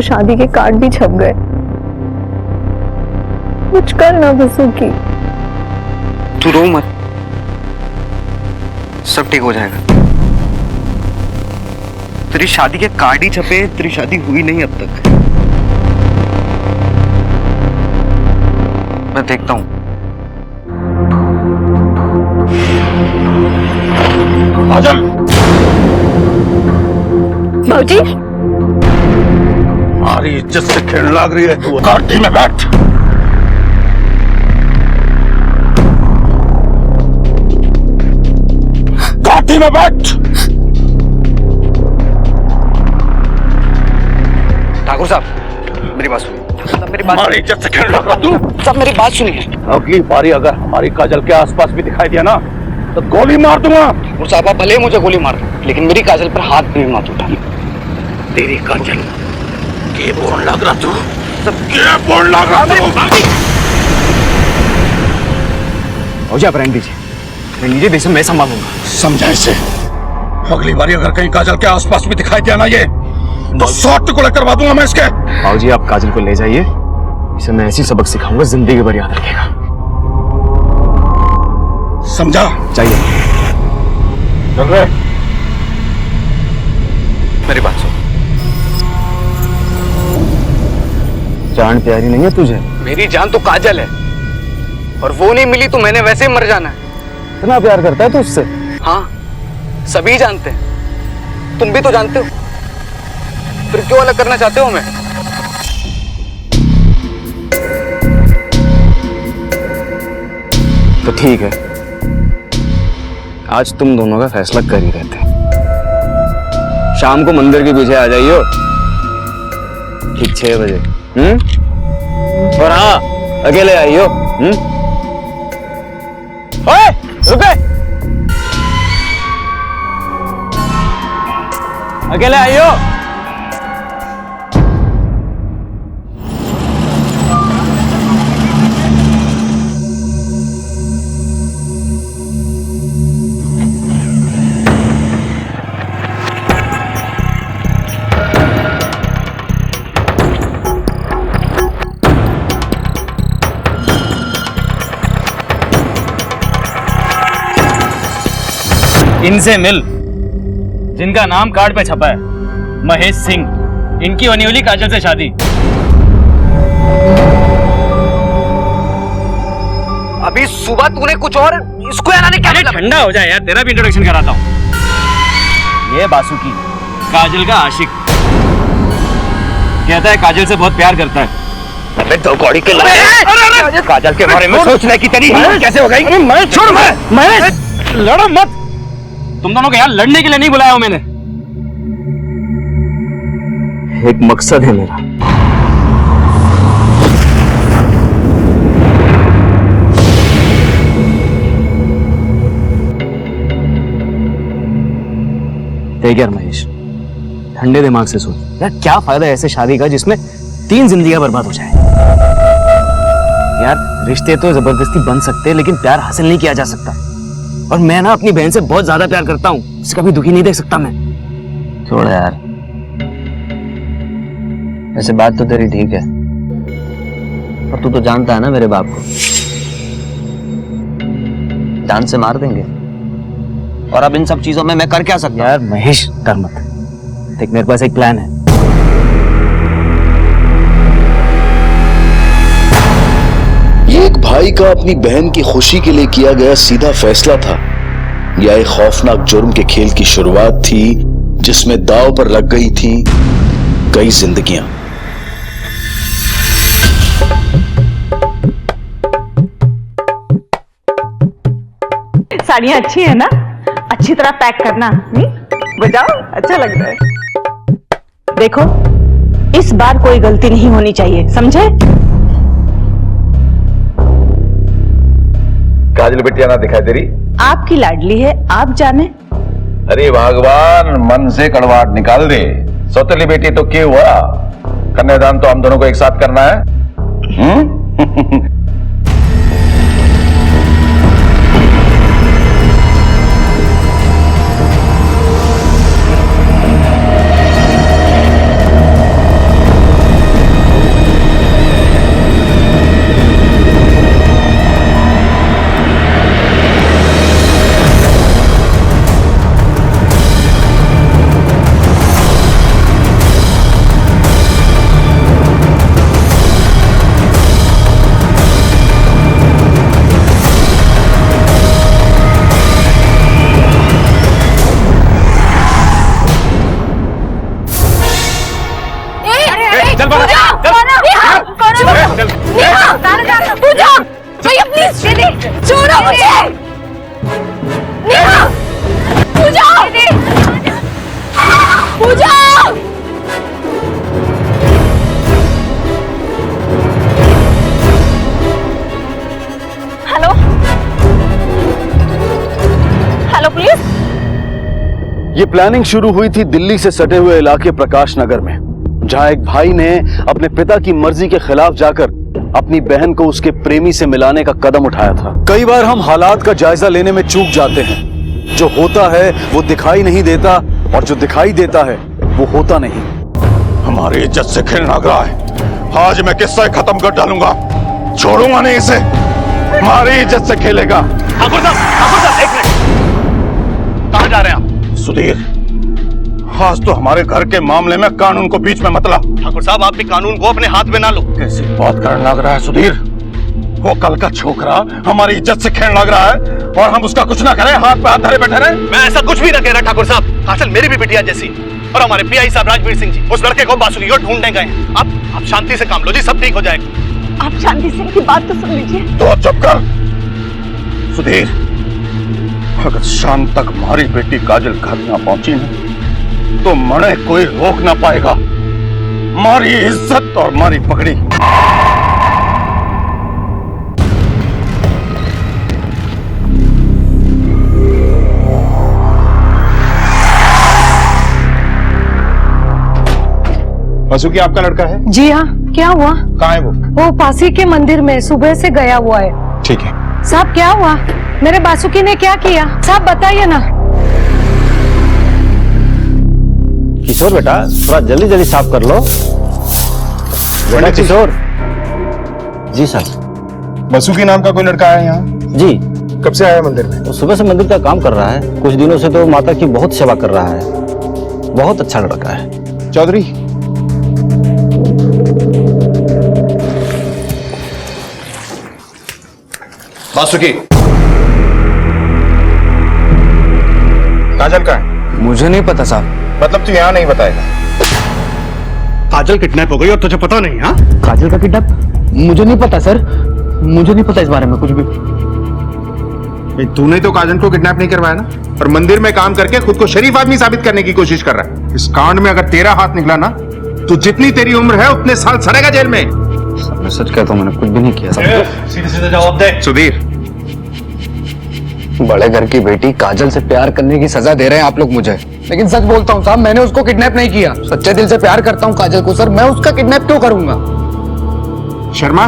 तो शादी के कार्ड भी छप गए। कुछ कर ना बसुकी। तू रो मत, सब ठीक हो जाएगा। तेरी शादी के कार्ड ही छपे, तेरी शादी हुई नहीं अब तक। मैं देखता हूं। काजल, भाऊजी, हमारी इज्जत से खेलने लग रही है तू। गाड़ी में बैठ। गाड़ी में बैठ। ठाकुर साहब, मेरी बात सुनिए। हमारी इज्जत से खेलने लग रहा तू। साहब मेरी बात सुनिए। अगली बारी अगर हमारी काजल के आसपास भी दिखाई दिया ना तो गोली मार दूंगा। ठाकुर साहब, आप भले मुझे गोली मार, लेकिन मेरी काजल पर हाथ भी मत उठा। तेरी काजल के बोल लग रहा तू। सब के बोल लग रहा तू। भाऊजी आप रहने दीजिए, मैं लीजिए देश में मैं संभालूंगा। समझा इसे। अगली बारी अगर कहीं काजल के आसपास भी दिखाई दिया ना ये तो 100 टुकड़े करवा दूंगा मैं इसके। भाऊजी आप काजल को ले जाइए, इसे मैं ऐसी सबक सिखाऊंगा जिंदगी भर याद रखेगा। समझा? चाहिए। चल रहे। मेरी बात सुन। जान प्यारी नहीं है तुझे? मेरी जान तो काजल है, और वो नहीं मिली तो मैंने वैसे ही मर जाना है। इतना प्यार करता है तू उससे? हाँ, सभी जानते हैं, तुम भी तो जानते हो। फिर क्यों अलग करना चाहते हो हमें? तो ठीक है, आज तुम दोनों का फैसला कर ही रहते हैं। शाम को मंदिर के पीछे आ जाइयो, ठीक 6 बजे। और हाँ, अकेले आइयो। ओए, रुके, अकेले आइयो। इनसे मिल, जिनका नाम कार्ड पे छपा है महेश सिंह। इनकी होने वाली काजल से शादी। अभी सुबह तूने कुछ और, इसको यार क्या मतलब? ठंडा हो जाए यार, तेरा भी इंट्रोडक्शन कराता हूँ। ये बासुकी, काजल का आशिक। कहता है काजल से बहुत प्यार करता है। अबे दो कौड़ी के लड़के, काजल के बारे में सोचने की तेरी हिम्मत कैसे हो गई? मैं छोड़, मैं लड़ो मत। तुम दोनों को यहाँ लड़ने के लिए नहीं बुलाया हूं मैंने। एक मकसद है मेरा। देख यार महेश, ठंडे दिमाग से सोच यार, क्या फायदा ऐसे शादी का जिसमें 3 जिंदगियां बर्बाद हो जाए। यार रिश्ते तो जबरदस्ती बन सकते हैं, लेकिन प्यार हासिल नहीं किया जा सकता। और मैं ना अपनी बहन से बहुत ज्यादा प्यार करता हूँ, उसे कभी दुखी नहीं देख सकता मैं। छोड़ यार, ऐसे बात तो तेरी ठीक है, पर तू तो जानता है ना मेरे बाप को, जान से मार देंगे। और अब इन सब चीजों में मैं कर क्या सकता? यार महेश डर मत, देख मेरे पास एक प्लान है। ये एक भाई का अपनी बहन की खुशी के लिए किया गया सीधा फैसला था, या एक खौफनाक जुर्म के खेल की शुरुआत थी जिसमें दांव पर लग गई थी कई जिंदगियां। साड़ियाँ अच्छी है ना? अच्छी तरह पैक करना, बजाओ, अच्छा लग रहा है। देखो, इस बार कोई गलती नहीं होनी चाहिए, समझे? काजल बिटिया ना दिखाई दे रही? आपकी लाडली है, आप जाने। अरे भगवान, मन से कड़वाहट निकाल दे। सौतेली बेटी तो क्या हुआ, कन्यादान तो हम दोनों को एक साथ करना है। ये प्लानिंग शुरू हुई थी दिल्ली से सटे हुए इलाके प्रकाश नगर में, जहां एक भाई ने अपने पिता की मर्जी के खिलाफ जाकर अपनी बहन को उसके प्रेमी से मिलाने का कदम उठाया था। कई बार हम हालात का जायजा लेने में चूक जाते हैं। जो होता है वो दिखाई नहीं देता, और जो दिखाई देता है वो होता नहीं। हमारी इज्जत से खेलना रहा है। आज मैं किस्सा खत्म कर डालूंगा, छोड़ूंगा नहीं इसे। हमारी इज्जत से खेलेगा। ठाकुर साहब एक मिनट, कहां जा रहे हैं आप? सुधीर, आज तो हमारे घर के मामले में कानून को बीच में मतला। ठाकुर साहब, आप भी कानून को अपने हाथ में ना लो। कैसी बात करने लग रहा है सुधीर? वो कल का छोकरा हमारी इज्जत से खेलने लग रहा है और हम उसका कुछ ना करें, हाथ पे हाथ धरे बैठे रहे। मैं ऐसा कुछ भी ना कह रहा ठाकुर साहब। काजल मेरी भी बिटिया जैसी, और हमारे पीआई साहब राजवीर सिंह जी उस लड़के को बासुरी और ढूंढने गए हैं। आप शांति से काम लो जी, सब ठीक हो जाएगा। आप शांति सिंह की बात तो सुन लीजिए। तो चुप कर सुधीर। अगर शाम तक हमारी बेटी काजल घर ना पहुंची ना, तो मने कोई रोक ना पाएगा। हमारी इज्जत और हमारी पगड़ी। वासुकी आपका लड़का है? जी हाँ, क्या हुआ? कहाँ है वो? वो पासी के मंदिर में सुबह से गया हुआ है। ठीक है। साहब क्या हुआ? मेरे बासुकी ने क्या किया? साहब बताइए ना। किशोर बेटा, थोड़ा जल्दी जल्दी साफ कर लो। बेटा किशोर। जी सर। वासुकी नाम का कोई लड़का है यहाँ? जी। कब से आया मंदिर में? तो सुबह से मंदिर का काम कर रहा है, कुछ दिनों से तो माता की बहुत सेवा कर रहा है। बहुत अच्छा लड़का है। चौधरी, वासुकी, काजल का है? मुझे नहीं पता साहब। मतलब तू यहाँ नहीं बताएगा? काजल किडनैप हो गई और तुझे पता नहीं? हाँ, काजल का किडनैप? मुझे नहीं पता सर, मुझे नहीं पता इस बारे में कुछ भी। तूने तो काजल को किडनैप नहीं करवाया ना, और मंदिर में काम करके खुद को शरीफ आदमी साबित करने की कोशिश कर रहा है। इस कांड में अगर तेरा हाथ निकला ना, तो जितनी तेरी उम्र है उतने साल सड़ेगा जेल में। मैं सच कहता हूँ, मैंने कुछ भी नहीं किया। सीधे सीधे जवाब दे। सुधीर, बड़े घर की बेटी काजल से प्यार करने की सजा दे रहे हैं आप लोग मुझे, लेकिन सच बोलता हूँ साहब, मैंने उसको किडनैप नहीं किया। सच्चे दिल से प्यार करता हूँ काजल को सर, मैं उसका किडनैप क्यों करूंगा? शर्मा,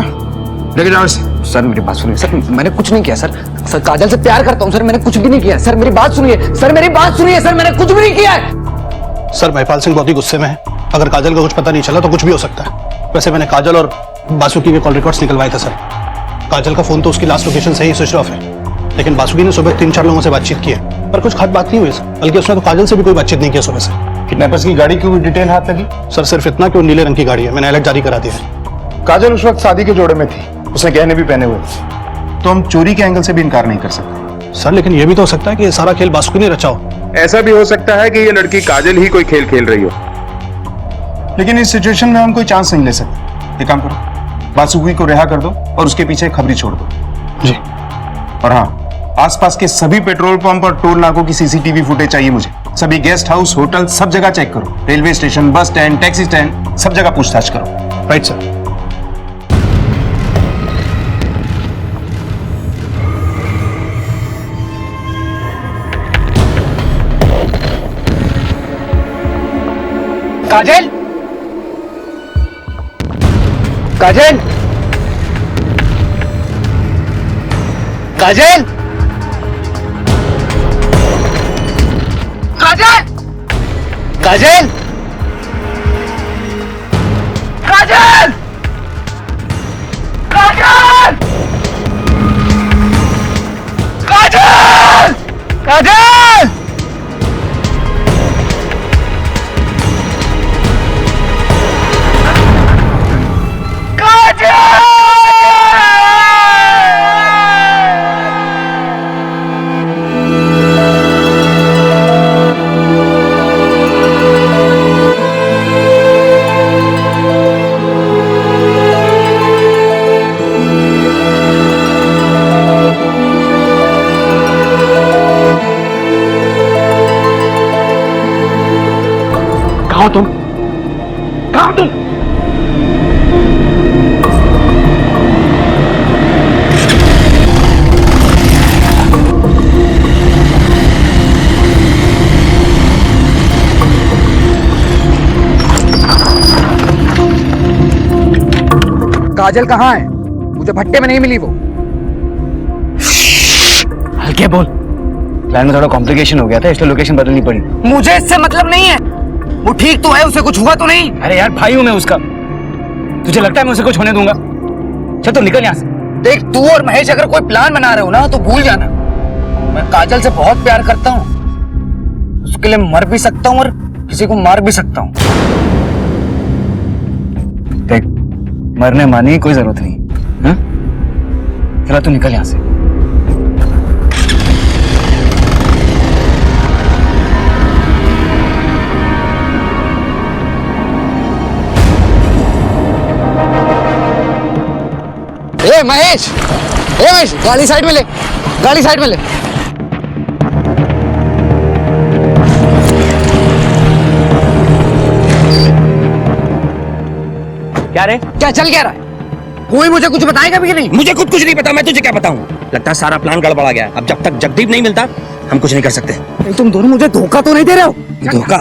लेके जाओ इसे। सर मेरी बात सुनिए सर, मैंने कुछ नहीं किया सर। सर काजल से प्यार करता हूँ सर, मैंने कुछ भी नहीं किया। सर मेरी बात सुनिए सर, मेरी बात सुनिए सर, मैंने कुछ भी नहीं किया है। सर महिपाल सिंह बहुत ही गुस्से में है। अगर काजल का कुछ पता नहीं चला तो कुछ भी हो सकता है। वैसे मैंने काजल और बासुकी के कॉल रिकॉर्ड्स निकलवाए थे सर। काजल का फोन तो उसकी लास्ट लोकेशन से ही स्विच ऑफ है, लेकिन बासुकी ने सुबह 3-4 लोगों से बातचीत की है, पर कुछ खास बात नहीं हुई सर। बल्कि उसने तो काजल से भी कोई बातचीत नहीं की सुबह से। किडनैपर्स की गाड़ी की कोई डिटेल हाथ लगी? सर सिर्फ इतना कि वो नीले रंग की गाड़ी है, मैंने अलर्ट जारी करा दिया है। काजल उस वक्त शादी के जोड़े में थी, उसने गहने भी पहने हुए थे, तो हम चोरी के एंगल से भी इनकार नहीं कर सकते। सर लेकिन ये भी तो हो सकता है कि ये सारा खेल बासुकी ने रचा हो। ऐसा भी हो सकता है कि ये लड़की काजल ही कोई खेल खेल रही हो, लेकिन इस सिचुएशन में हम कोई चांस नहीं ले सकते। एक काम करो, बासुकी को रिहा कर दो और उसके पीछे खबरी छोड़ दो। जी। और हाँ, आसपास के सभी पेट्रोल पंप और टोल नाकों की सीसीटीवी फुटेज चाहिए मुझे। सभी गेस्ट हाउस, होटल, सब जगह चेक करो। Railway station, bus stand, taxi stand, सब जगह पूछताछ करो। Right sir. काजल, काजल, काजल, काजल, काजल, काजल, काजल, काजल, काजल। कहाँ तुम? कहाँ तुम? काजल कहाँ है? मुझे भट्टे में नहीं मिली वो। हल्के बोल। प्लान में थोड़ा कॉम्प्लिकेशन हो गया था, इसलिए लोकेशन बदलनी पड़ी। मुझे इससे मतलब नहीं है। वो ठीक तो है, उसे कुछ हुआ तो नहीं? अरे यार भाई हूं मैं उसका। तुझे लगता है मैं उसे कुछ होने दूंगा? चल तो निकल यहाँ से। देख तू और महेश अगर कोई प्लान बना रहे हो ना तो भूल जाना, मैं काजल से बहुत प्यार करता हूँ। उसके लिए मर भी सकता हूँ और किसी को मार भी सकता हूँ। देख मरने मारने की कोई जरूरत नहीं। हाँ? चला तू निकल यहाँ से। ए महेश, गाड़ी साइड में ले, गाड़ी साइड में ले। क्या रे? क्या चल क्या रहा है? कोई मुझे कुछ बताएगा भी कि नहीं? मुझे खुद कुछ नहीं पता, मैं तुझे क्या बताऊं? लगता है सारा प्लान गड़बड़ा गया। अब जब तक जगदीप नहीं मिलता हम कुछ नहीं कर सकते। तुम दोनों मुझे धोखा तो नहीं दे रहे हो? धोखा?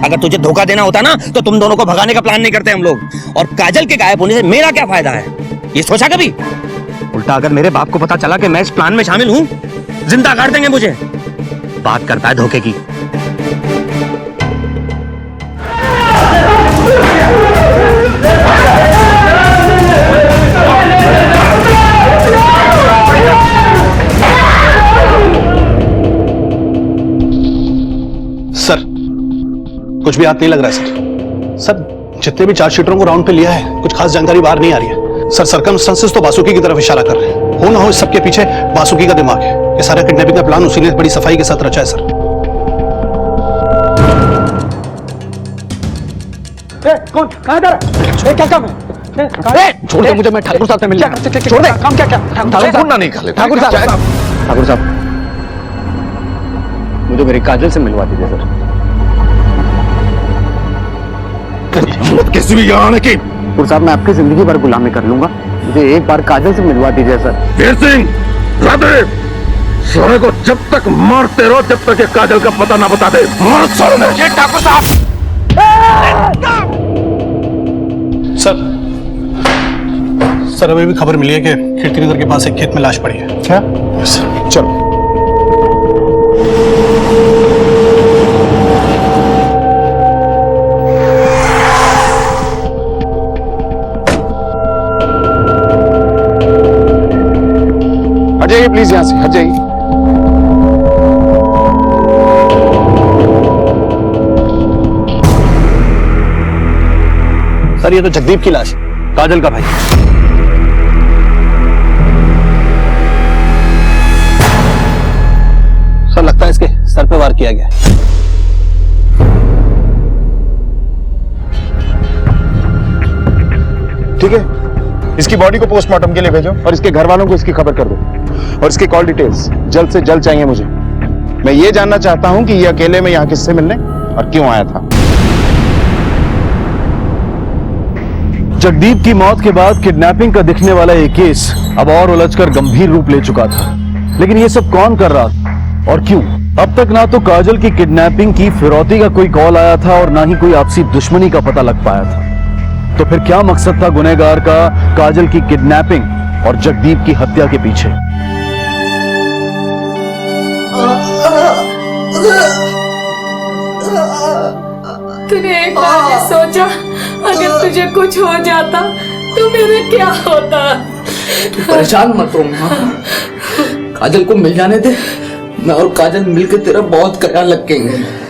अगर तुझे धोखा देना होता ना तो तुम दोनों को भगाने का प्लान नहीं करते हम लोग। और काजल के गायब होने से मेरा क्या फायदा है, ये सोचा कभी? उल्टा अगर मेरे बाप को पता चला कि मैं इस प्लान में शामिल हूं, जिंदा काट देंगे मुझे। बात करता है धोखे की। सर कुछ भी हाथ नहीं लग रहा है सर। सर जितने भी चार्जशीटरों को राउंड पे लिया है कुछ खास जानकारी बाहर नहीं आ रही है सर। सर्कमस्टेंसेस तो बासुकी की तरफ इशारा कर रहे हैं। हो ना हो इस सबके पीछे बासुकी का दिमाग है। ये सारा किडनैपिंग का प्लान उसी ने बड़ी सफाई के साथ रचा है सर। कौन? कहाँ जा रहा है? क्या काम है? छोड़ दे मुझे, मैं ठाकुर साहब से मिलना। छोड़ दे। काम क्या? ठाकुर साहब नहीं खा ले। ठाकुर साहब मुझे मेरी काजल से मिलवा दीजिए सर। हिम्मत कैसी भी यहाँ आने की? ठाकुर साहब मैं आपकी जिंदगी भर गुलामी कर लूंगा, मुझे एक बार काजल से मिलवा दीजिए सर। वीर सिंह, राधे, सारे को जब तक मारते रहो जब तक ये काजल का पता ना बता दे। मार सारे। ठाकुर साहब। सर अभी भी खबर मिली है कि कीर्तिनगर के पास एक खेत में लाश पड़ी है। क्या? सर चलो। हट जाइए प्लीज, यहां से हट जाइए। सर ये तो जगदीप की लाश है, काजल का भाई। सर लगता है इसके सर पे वार किया गया। ठीक है, इसकी बॉडी को पोस्टमार्टम के लिए भेजो और इसके घर वालों को इसकी खबर कर दो और इसकी कॉल डिटेल्स जल्द से जल्द चाहिए मुझे। मैं ये जानना चाहता हूं कि ये अकेले में यहां किससे मिलने और क्यों आया था। जगदीप की मौत के बाद किडनैपिंग का दिखने वाला ये केस अब और उलझकर गंभीर रूप ले चुका था। लेकिन ये सब कौन कर रहा था और क्यों? अब तक ना तो काजल की किडनैपिंग की फिरौती का कोई कॉल आया था और ना ही कोई आपसी दुश्मनी का पता लग पाया था। तो फिर क्या मकसद था गुनहगार का काजल की किडनैपिंग और जगदीप की हत्या के पीछे? तूने एक बार भी सोचा अगर तुझे कुछ हो जाता तो मेरा क्या होता? तू परेशान मत हो माँ, काजल को मिल जाने दे। मैं और काजल मिलकर तेरा बहुत ख्याल रखेंगे।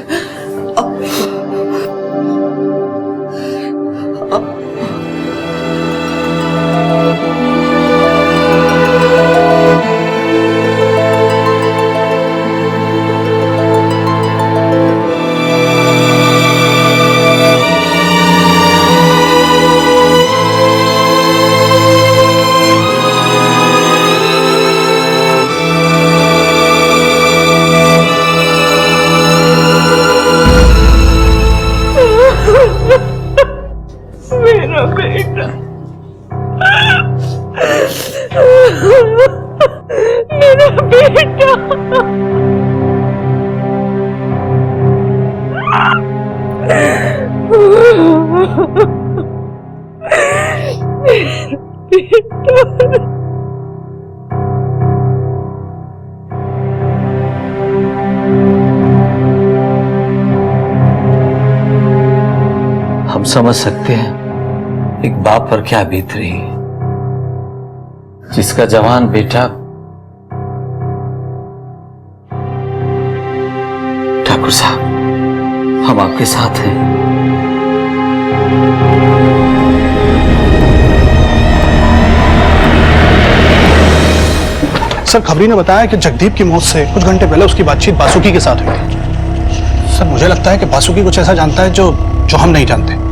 हम समझ सकते हैं एक बाप पर क्या बीत रही है, जिसका जवान बेटा ठाकुर साहब, हम आपके साथ हैं। सर, खबरी ने बताया कि जगदीप की मौत से कुछ घंटे पहले उसकी बातचीत बासुकी के साथ हुई थी। सर, मुझे लगता है कि बासुकी कुछ ऐसा जानता है जो हम नहीं जानते।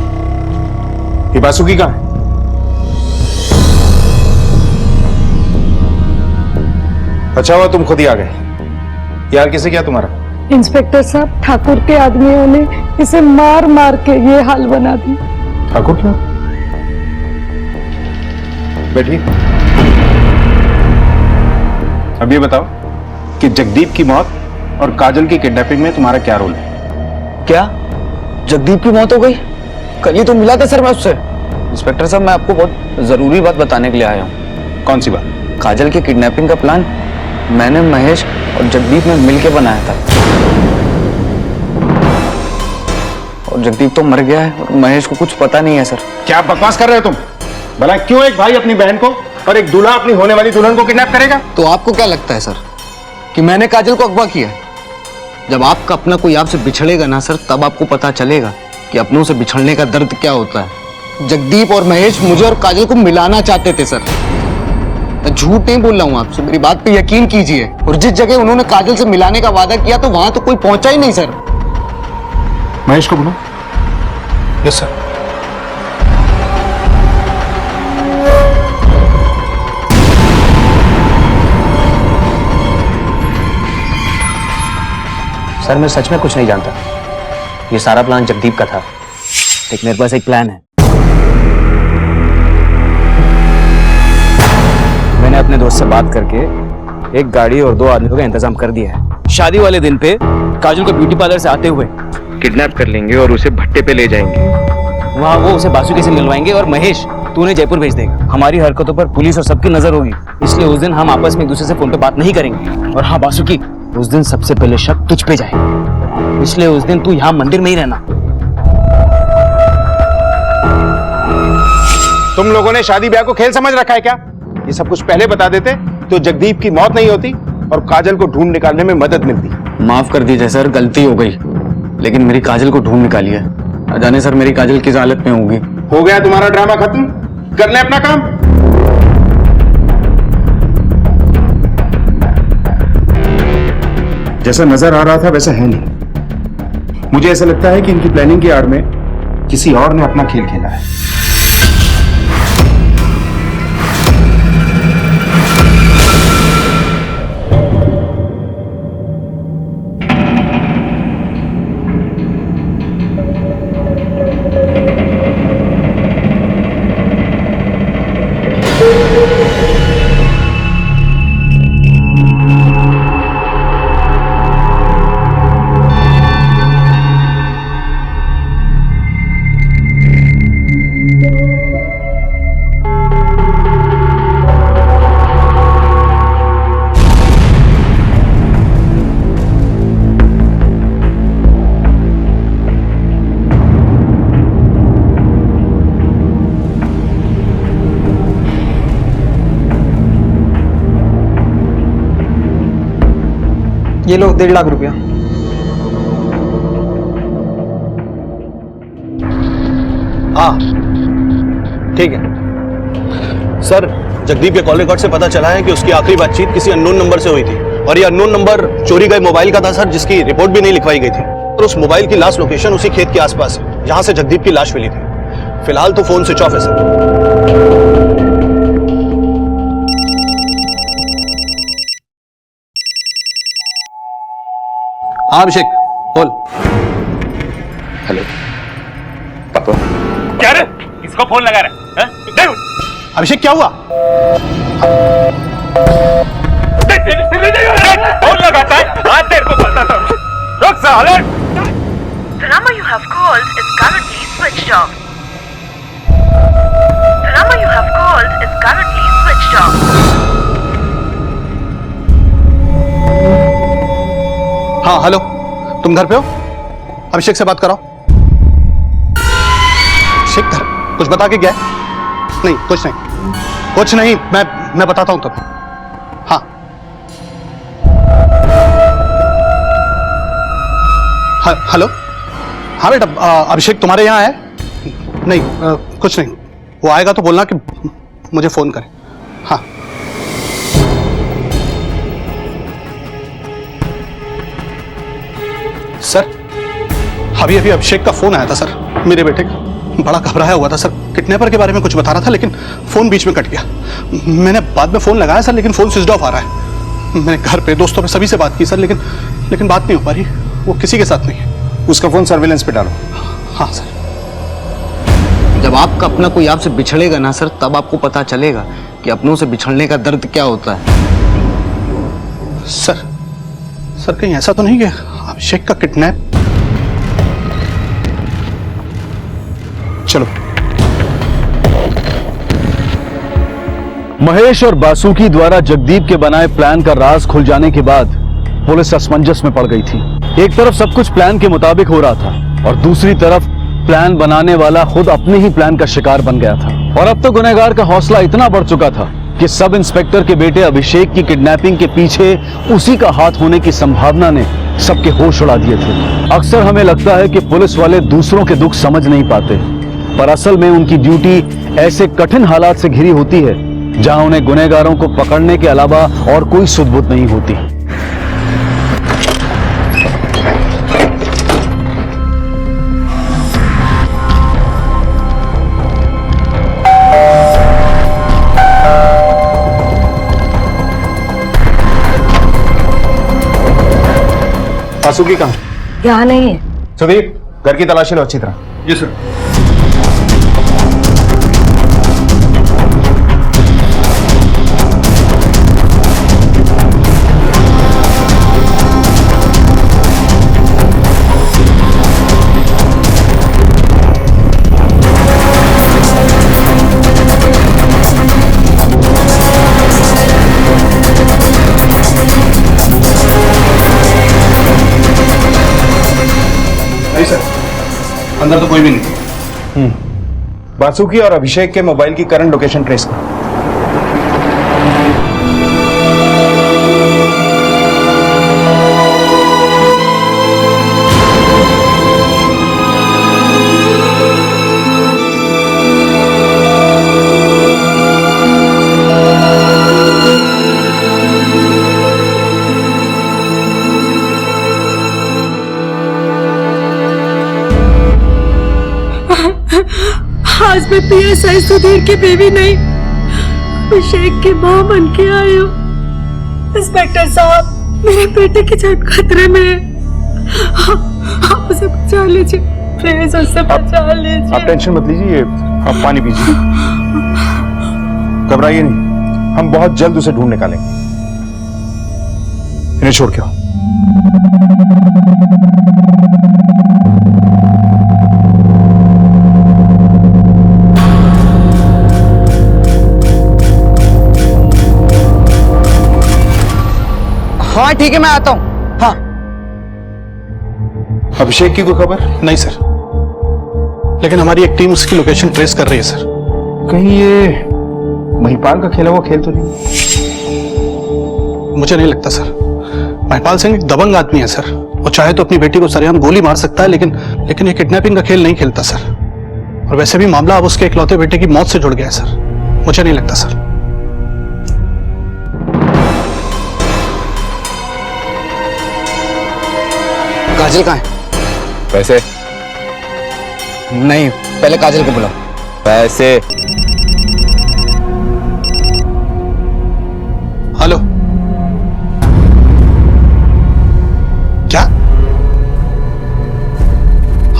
ये बासुकी कहाँ है? अच्छा हुआ तुम खुद ही आ गए। यार किसे क्या तुम्हारा? इंस्पेक्टर साहब, ठाकुर के आदमियों ने इसे मार मार के ये हाल बना दी। ठाकुर क्या? बैठिए। अब ये बताओ कि जगदीप की मौत और काजल की किडनैपिंग में तुम्हारा क्या रोल है? क्या जगदीप की मौत हो गई? कल ही तो मिला था सर मैं उससे। इंस्पेक्टर साहब, मैं आपको बहुत जरूरी बात बताने के लिए आया हूँ। कौन सी बात? काजल की किडनैपिंग का प्लान मैंने, महेश और जगदीप ने मिलकर बनाया था। और जगदीप तो मर गया है और महेश को कुछ पता नहीं है सर। क्या बकवास कर रहे हो तुम? भला क्यों एक भाई अपनी बहन को और एक दूल्हा अपनी होने वाली दुल्हन को किडनैप करेगा? तो आपको क्या लगता है सर कि मैंने काजल को अगवा किया है? जब आपका अपना कोई आपसे बिछड़ेगा ना सर, तब आपको पता चलेगा कि अपनों से बिछड़ने का दर्द क्या होता है। जगदीप और महेश मुझे और काजल को मिलाना चाहते थे सर। मैं झूठ नहीं बोल रहा हूँ आपसे, मेरी बात पे यकीन कीजिए। और जिस जगह उन्होंने काजल से मिलाने का वादा किया तो वहां तो कोई पहुंचा ही नहीं सर। महेश को बुलाओ। Yes sir. सर, मैं सच में कुछ नहीं जानता। ये सारा प्लान जगदीप का था। लेकिन मेरे पास एक प्लान है। मैंने अपने दोस्त से बात करके एक गाड़ी और 2 आदमियों का इंतजाम कर दिया है। शादी वाले दिन पे काजल को ब्यूटी पार्लर से आते हुए किडनैप कर लेंगे और उसे भट्टे पे ले जाएंगे। वहाँ वो उसे बासुकी से मिलवाएंगे और महेश तू उन्हें जयपुर भेज देगा। हमारी हरकतों पर पुलिस और सबकी नजर होगी, इसलिए उस दिन हम आपस में एक दूसरे से फोन पे बात नहीं करेंगे। और हाँ बासुकी, उस दिन सबसे पहले शक तुझ पे जाए, इसलिए उस दिन तू यहाँ मंदिर में ही रहना। तुम लोगों ने शादी ब्याह को खेल समझ रखा है क्या? ये सब कुछ पहले बता देते तो जगदीप की मौत नहीं होती और काजल को ढूंढ निकालने में मदद मिलती। माफ कर दीजिए सर, गलती हो गई, लेकिन मेरी काजल को ढूंढ निकाली है। न जाने सर मेरी काजल किस हालत में होगी। हो गया तुम्हारा ड्रामा खत्म, कर ले अपना काम। जैसा नजर आ रहा था वैसा है नहीं। मुझे ऐसा लगता है कि इनकी प्लानिंग की आड़ में किसी और ने अपना खेल खेला है। ये लो 1.5 लाख रुपया। हाँ ठीक है सर। जगदीप के कॉल रिकॉर्ड से पता चला है कि उसकी आखिरी बातचीत किसी अननोन नंबर से हुई थी और ये अननोन नंबर चोरी गए मोबाइल का था सर, जिसकी रिपोर्ट भी नहीं लिखवाई गई थी। और उस मोबाइल की लास्ट लोकेशन उसी खेत के आसपास है जहां से जगदीप की लाश मिली थी। फिलहाल तो फोन स्विच ऑफ है सर। हाँ अभिषेक बोल। हेलो पापा। क्या रे, इसको फोन लगा रहा है? अभिषेक क्या हुआ? फोन लगाता है? आज तेरे को पता था। रुक साले। The number you have called is currently switched off. The number you have called is currently switched off. हाँ हेलो, तुम घर पे हो? अभिषेक से बात कराओ। अभिषेक घर कुछ बता के गया है? नहीं, कुछ नहीं, मैं बताता हूं तुम्हें। हाँ हेलो, हाँ बेटा, अभिषेक तुम्हारे यहाँ है? नहीं, कुछ नहीं, वो आएगा तो बोलना कि मुझे फोन करे। हाँ सर, अभी अभिषेक का फोन आया था सर, मेरे बेटे का। बड़ा घबराया हुआ था सर, किडनैपर के बारे में कुछ बता रहा था, लेकिन फोन बीच में कट गया। मैंने बाद में फोन लगाया सर, लेकिन फोन स्विच ऑफ आ रहा है। मैंने घर पे, दोस्तों पे, सभी से बात की सर, लेकिन बात नहीं हो पा रही। वो किसी के साथ नहीं है। उसका फोन सर्विलेंस पे डालो। हाँ सर। जब आपका अपना कोई आपसे बिछड़ेगा ना सर, तब आपको पता चलेगा कि अपनों से बिछड़ने का दर्द क्या होता है। सर कहीं ऐसा तो नहीं कि अभिषेक का किडनैप? चलो। महेश और बासुकी द्वारा जगदीप के बनाए प्लान का राज खुल जाने के बाद पुलिस असमंजस में पड़ गई थी। एक तरफ सब कुछ प्लान के मुताबिक हो रहा था और दूसरी तरफ प्लान बनाने वाला खुद अपने ही प्लान का शिकार बन गया था। और अब तो गुनहगार का हौसला इतना बढ़ चुका था कि सब इंस्पेक्टर के बेटे अभिषेक की किडनैपिंग के पीछे उसी का हाथ होने की संभावना ने सबके होश उड़ा दिए थे। अक्सर हमें लगता है कि पुलिस वाले दूसरों के दुख समझ नहीं पाते, पर असल में उनकी ड्यूटी ऐसे कठिन हालात से घिरी होती है जहां उन्हें गुनहगारों को पकड़ने के अलावा और कोई सुध-बुध नहीं होती। बासुकी कहाँ? यहाँ नहीं है। सुदीप, घर की तलाशी लो अच्छी तरह। जी सर। नहीं सर, अंदर तो कोई भी नहीं। बासुकी और अभिषेक के मोबाइल की करंट लोकेशन ट्रेस करो। आज मैं PSI सुधीर की बीवी नहीं, अभिषेक की मां बन के आई हूँ। इंस्पेक्टर साहब, मेरे बेटे की जान खतरे में है। आप उसे बचा लीजिए, प्लीज उससे बचा लीजिए। आप टेंशन मत लीजिए, आप पानी पीजिए, घबराइए नहीं, हम बहुत जल्द उसे ढूंढ निकालेंगे। इन्हें छोड़ के आओ। हाँ ठीक है, मैं आता हूँ। हाँ। अभिषेक की कोई खबर? नहीं सर, लेकिन हमारी एक टीम उसकी लोकेशन ट्रेस कर रही है सर। कहीं ये महिपाल का खेला हुआ खेल तो नहीं? मुझे नहीं लगता सर। महिपाल सिंह एक दबंग आदमी है सर। वो चाहे तो अपनी बेटी को सरेआम गोली मार सकता है, लेकिन ये किडनैपिंग का खेल नहीं खेलता सर। और वैसे भी मामला अब उसके इकलौते बेटे की मौत से जुड़ गया है सर। मुझे नहीं लगता सर। काजल कहाँ है? पैसे नहीं, पहले काजल को बुलाओ। पैसे। हेलो, क्या?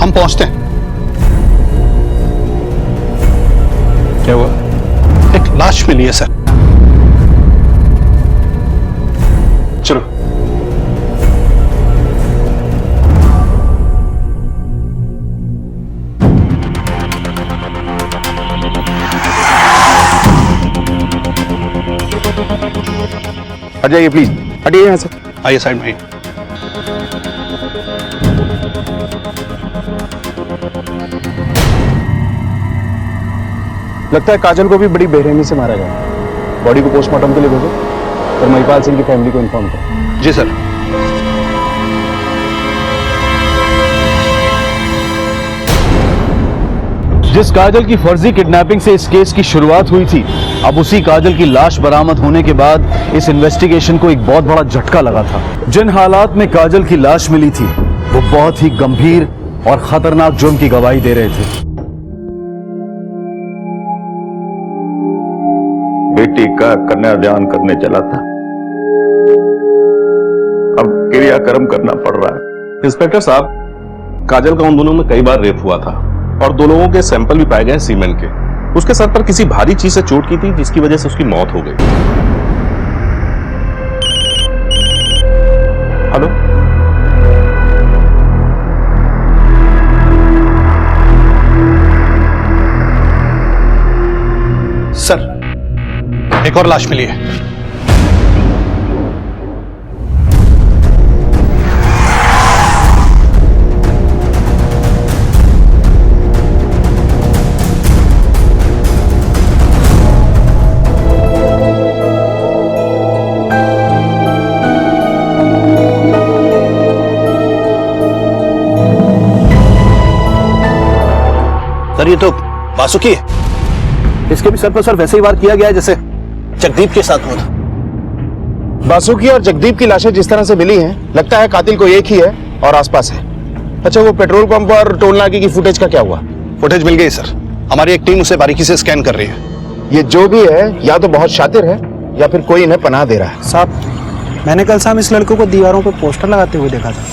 हम पहुंचते हैं। क्या हुआ? एक लाश मिली है सर। चलो। हट जाइए प्लीज, हटिए यहाँ से। आइए साइड में। लगता है काजल को भी बड़ी बेरहमी से मारा गया। बॉडी को पोस्टमार्टम के लिए भेजो और महिपाल सिंह की फैमिली को इन्फॉर्म करो। जी सर। जिस काजल की फर्जी किडनैपिंग से इस केस की शुरुआत हुई थी, अब उसी काजल की लाश बरामद होने के बाद इस इन्वेस्टिगेशन को एक बहुत बड़ा झटका लगा था। जिन हालात में काजल की लाश मिली थी वो बहुत ही गंभीर और खतरनाक जुर्म की गवाही दे रहे थे। बेटी का कन्यादान करने चला था, अब क्रियाक्रम करना पड़ रहा है। इंस्पेक्टर साहब, काजल का उन दोनों में कई बार रेप हुआ था और दो लोगों के सैंपल भी पाए गए सीमेंट के। उसके सर पर किसी भारी चीज से चोट की थी जिसकी वजह से उसकी मौत हो गई। हेलो, सर एक और लाश मिली है। सर ये तो बासुकी है। इसके भी सर पर सर वैसे ही वार किया गया है जैसे जगदीप के साथ हुआ था। बासुकी और जगदीप की लाशें जिस तरह से मिली हैं, लगता है कातिल को एक ही है और आसपास है। अच्छा, वो पेट्रोल पंप और टोल नाके की फुटेज का क्या हुआ? फुटेज मिल गई सर, हमारी एक टीम उसे बारीकी से स्कैन कर रही है। ये जो भी है या तो बहुत शातिर है या फिर कोई इन्हें पनाह दे रहा है। साहब, मैंने कल शाम इस लड़कों को दीवारों पर पोस्टर लगाते हुए देखा था।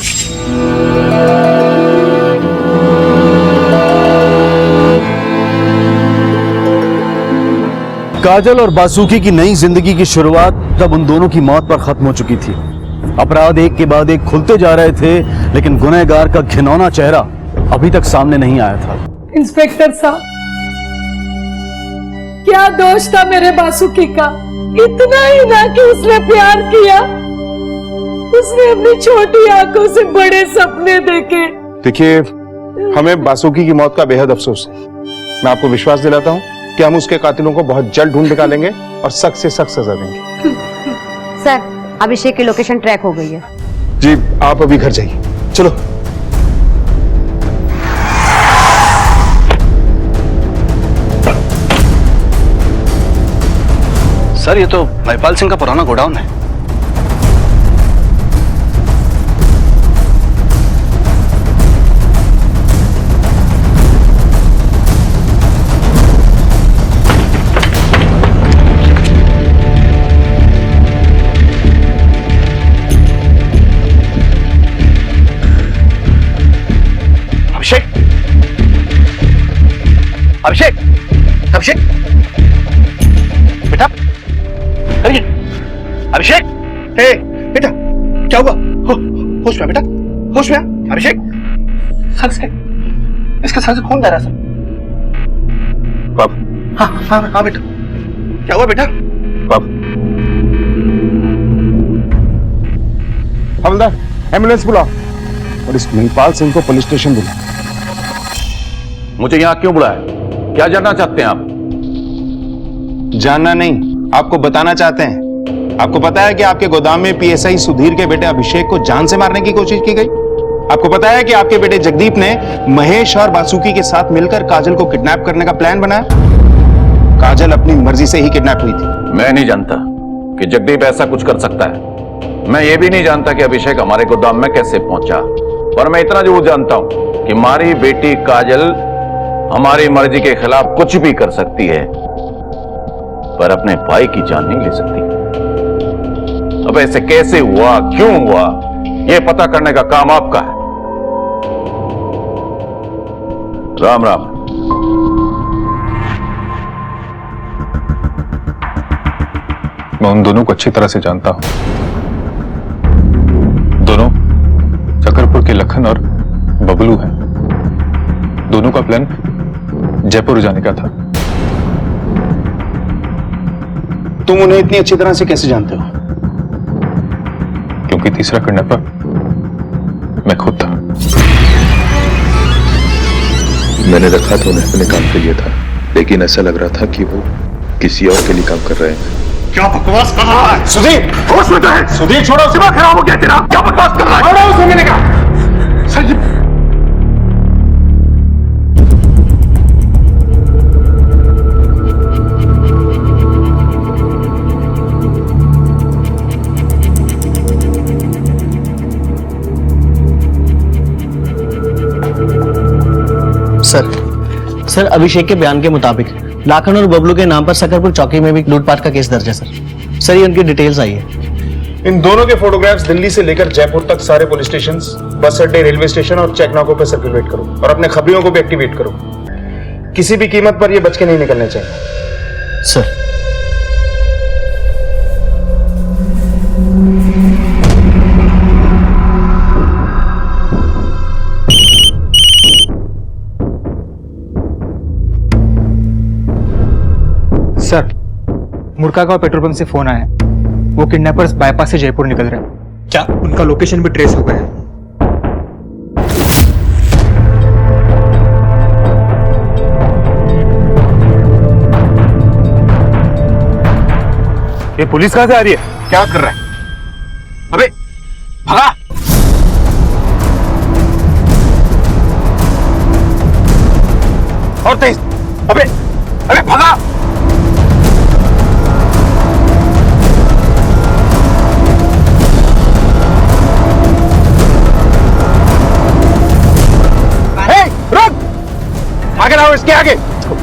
काजल और बासुकी की नई जिंदगी की शुरुआत तब उन दोनों की मौत पर खत्म हो चुकी थी। अपराध एक के बाद एक खुलते जा रहे थे, लेकिन गुनहगार का घिनौना चेहरा अभी तक सामने नहीं आया था। इंस्पेक्टर साहब, क्या दोष था मेरे बासुकी का? इतना ही ना कि उसने प्यार किया, उसने अपनी छोटी आंखों से बड़े सपने देखे। देखिए, हमें बासुकी की मौत का बेहद अफसोस है। मैं आपको विश्वास दिलाता हूँ कि हम उसके कातिलों को बहुत जल्द ढूंढ निकालेंगे और सख्त से सख्त सजा देंगे। सर, अभिषेक की लोकेशन ट्रैक हो गई है। जी, आप अभी घर जाइए। चलो। सर ये तो महिपाल सिंह का पुराना गोडाउन है। अभिषेक, अभिषेक बेटा, अरे अभिषेक, हे बेटा, क्या हुआ? होश में बेटा, होश में। अभिषेक, सर से, इसके सर से खून बह रहा है सर। बाबू, हाँ हाँ हाँ बेटा, क्या हुआ बेटा? बाबू, हवलदार, एम्बुलेंस बुलाओ और इस महिपाल सिंह को पुलिस स्टेशन बुलाओ। मुझे यहाँ क्यों बुलाया? क्या जानना चाहते हैं आप? जानना नहीं, आपको बताना चाहते हैं। आपको पता है कि आपके गोदाम में पीएसआई सुधीर के बेटे अभिषेक को जान से मारने की कोशिश की गई। आपको पता है कि आपके बेटे जगदीप ने महेश और बासुकी के साथ मिलकर काजल को किडनैप करने का प्लान बनाया। काजल अपनी मर्जी से ही किडनैप हुई थी। मैं नहीं जानता कि जगदीप ऐसा कुछ कर सकता है। मैं ये भी नहीं जानता कि अभिषेक हमारे गोदाम में कैसे पहुंचा। पर मैं इतना जरूर जानता हूं कि हमारी बेटी काजल हमारी मर्जी के खिलाफ कुछ भी कर सकती है, पर अपने भाई की जान नहीं ले सकती। अब ऐसे कैसे हुआ, क्यों हुआ, यह पता करने का काम आपका है। राम राम। मैं उन दोनों को अच्छी तरह से जानता हूं। दोनों चकरपुर के लखन और बबलू हैं। दोनों का प्लान जयपुर जाने का था। तुम उन्हें इतनी अच्छी तरह से कैसे जानते हो? क्योंकि तीसरा किडनैपर मैं खुद था। मैंने रखा था उन्हें अपने काम के लिए था। लेकिन ऐसा लग रहा था कि वो किसी और के लिए काम कर रहे हैं। क्या बकवास कर रहा है सुधीर? होश में तो है? सुधीर छोड़ो, दिमाग खराब हो गया तेरा। क्या बकवास कर रहा है? छोड़ो उसे, मैंने कहा। सर सर अभिषेक के बयान के मुताबिक लाखन और बबलू के नाम पर सकरपुर चौकी में भी लूटपाट का केस दर्ज है सर ये उनकी डिटेल्स आई है। इन दोनों के फोटोग्राफ्स दिल्ली से लेकर जयपुर तक सारे पुलिस स्टेशन, बस अड्डे, रेलवे स्टेशन और चेक नाकों पर सर्कुलेट करो और अपने खबरियों को भी एक्टिवेट करो। किसी भी कीमत पर ये बच के नहीं निकलने चाहिए। सर सर, मुर्का का पेट्रोल पंप से फोन आया। वो किडनैपर्स बाईपास से जयपुर निकल रहे हैं। क्या उनका लोकेशन भी ट्रेस हो गया है? ये पुलिस कहां से आ रही है? क्या कर रहा है? अबे भगा! और तेज! अबे अबे भगा! आगे लाओ, इसके आगे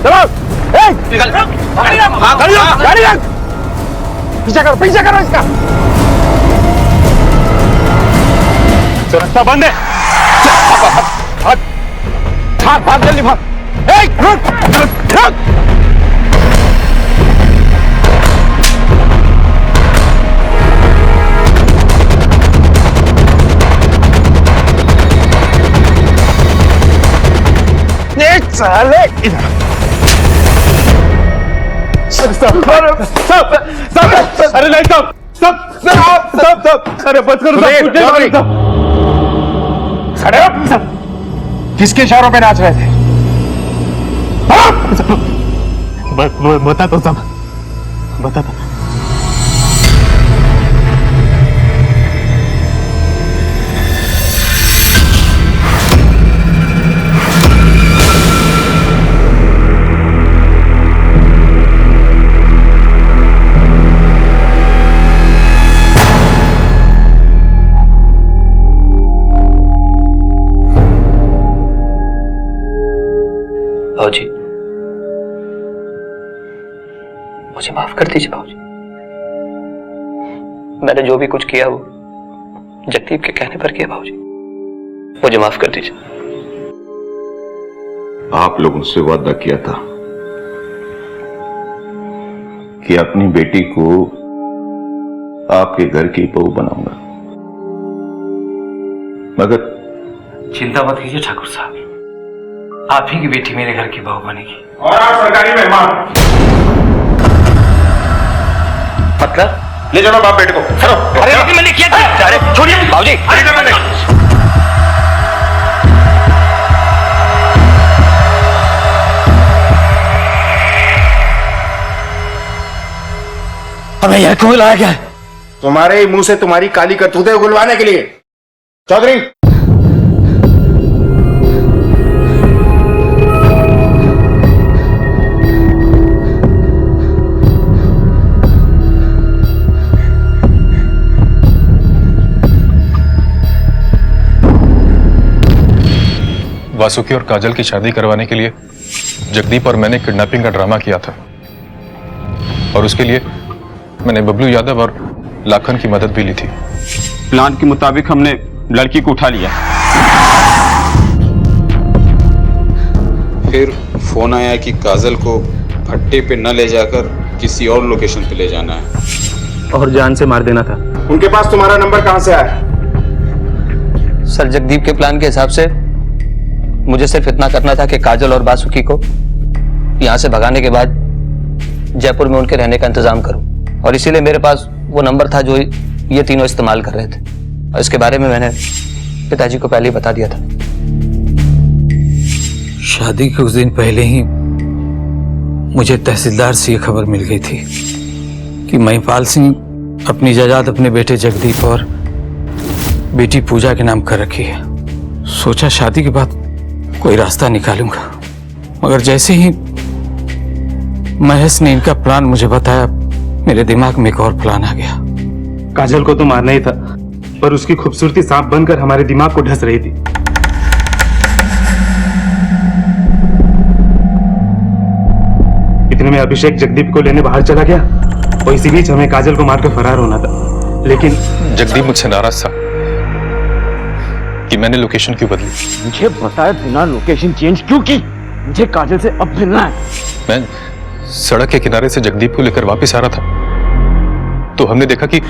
चलो। निकल गाड़ी रख, पीछा करो इसका। तो रास्ता बंद है। भाग जल्दी भाग। रुक। साले अरे नहीं, अरे बस करो, किसके इशारों पे नाच रहे थे? बता तो सब, बता तो। भाऊजी, मुझे माफ कर दीजिए भाऊजी। मैंने जो भी कुछ किया वो जगदीप के कहने पर किया भाऊजी। मुझे माफ कर दीजिए। आप लोगों से वादा किया था कि अपनी बेटी को आपके घर की बहू बनाऊंगा, मगर चिंता मत कीजिए ठाकुर साहब, आप ही की बेटी मेरे घर की बहू बनेगी। और आप सरकारी मेहमान। मतलब ले चलो बाप बेटे को, चलो। अरे लेकिन मैंने किया था। अरे छोड़िए भाऊजी। हमें यह क्यों लाया गया है? तुम्हारे मुंह से तुम्हारी काली करतूतें उगलवाने के लिए। चौधरी, वासुकी और काजल की शादी करवाने के लिए जगदीप और मैंने किडनैपिंग का ड्रामा किया था, और उसके लिए मैंने बबलू यादव और लाखन की मदद भी ली थी। प्लान के मुताबिक हमने लड़की को उठा लिया, फिर फोन आया कि काजल को भट्टे पे न ले जाकर किसी और लोकेशन पे ले जाना है और जान से मार देना था। उनके पास तुम्हारा नंबर कहां से आया? सर, जगदीप के प्लान के हिसाब से मुझे सिर्फ इतना करना था कि काजल और वासुकी को यहाँ से भगाने के बाद जयपुर में उनके रहने का इंतजाम करूं, और इसीलिए मेरे पास वो नंबर था जो ये तीनों इस्तेमाल कर रहे थे, और इसके बारे में मैंने पिताजी को पहले ही बता दिया था। शादी के कुछ दिन पहले ही मुझे तहसीलदार से ये खबर मिल गई थी कि महिपाल सिंह अपनी जायदाद अपने बेटे जगदीप और बेटी पूजा के नाम कर रखी है। सोचा शादी के बाद कोई रास्ता निकालूंगा, मगर जैसे ही महेश ने इनका प्लान मुझे बताया, मेरे दिमाग में एक और प्लान आ गया। काजल को तो मारना ही था, पर उसकी खूबसूरती सांप बनकर हमारे दिमाग को ढस रही थी। इतने में अभिषेक जगदीप को लेने बाहर चला गया और इसी बीच हमें काजल को मारकर फरार होना था। लेकिन जगदीप मुझसे नाराज था कि मैंने लोकेशन क्यों बदली। मुझे बताए बिना लोकेशन चेंज क्यों की? मुझे काजल से अब मिलना है। मैं सड़क के किनारे से जगदीप को लेकर वापस आ रहा था तो हमने देखा कि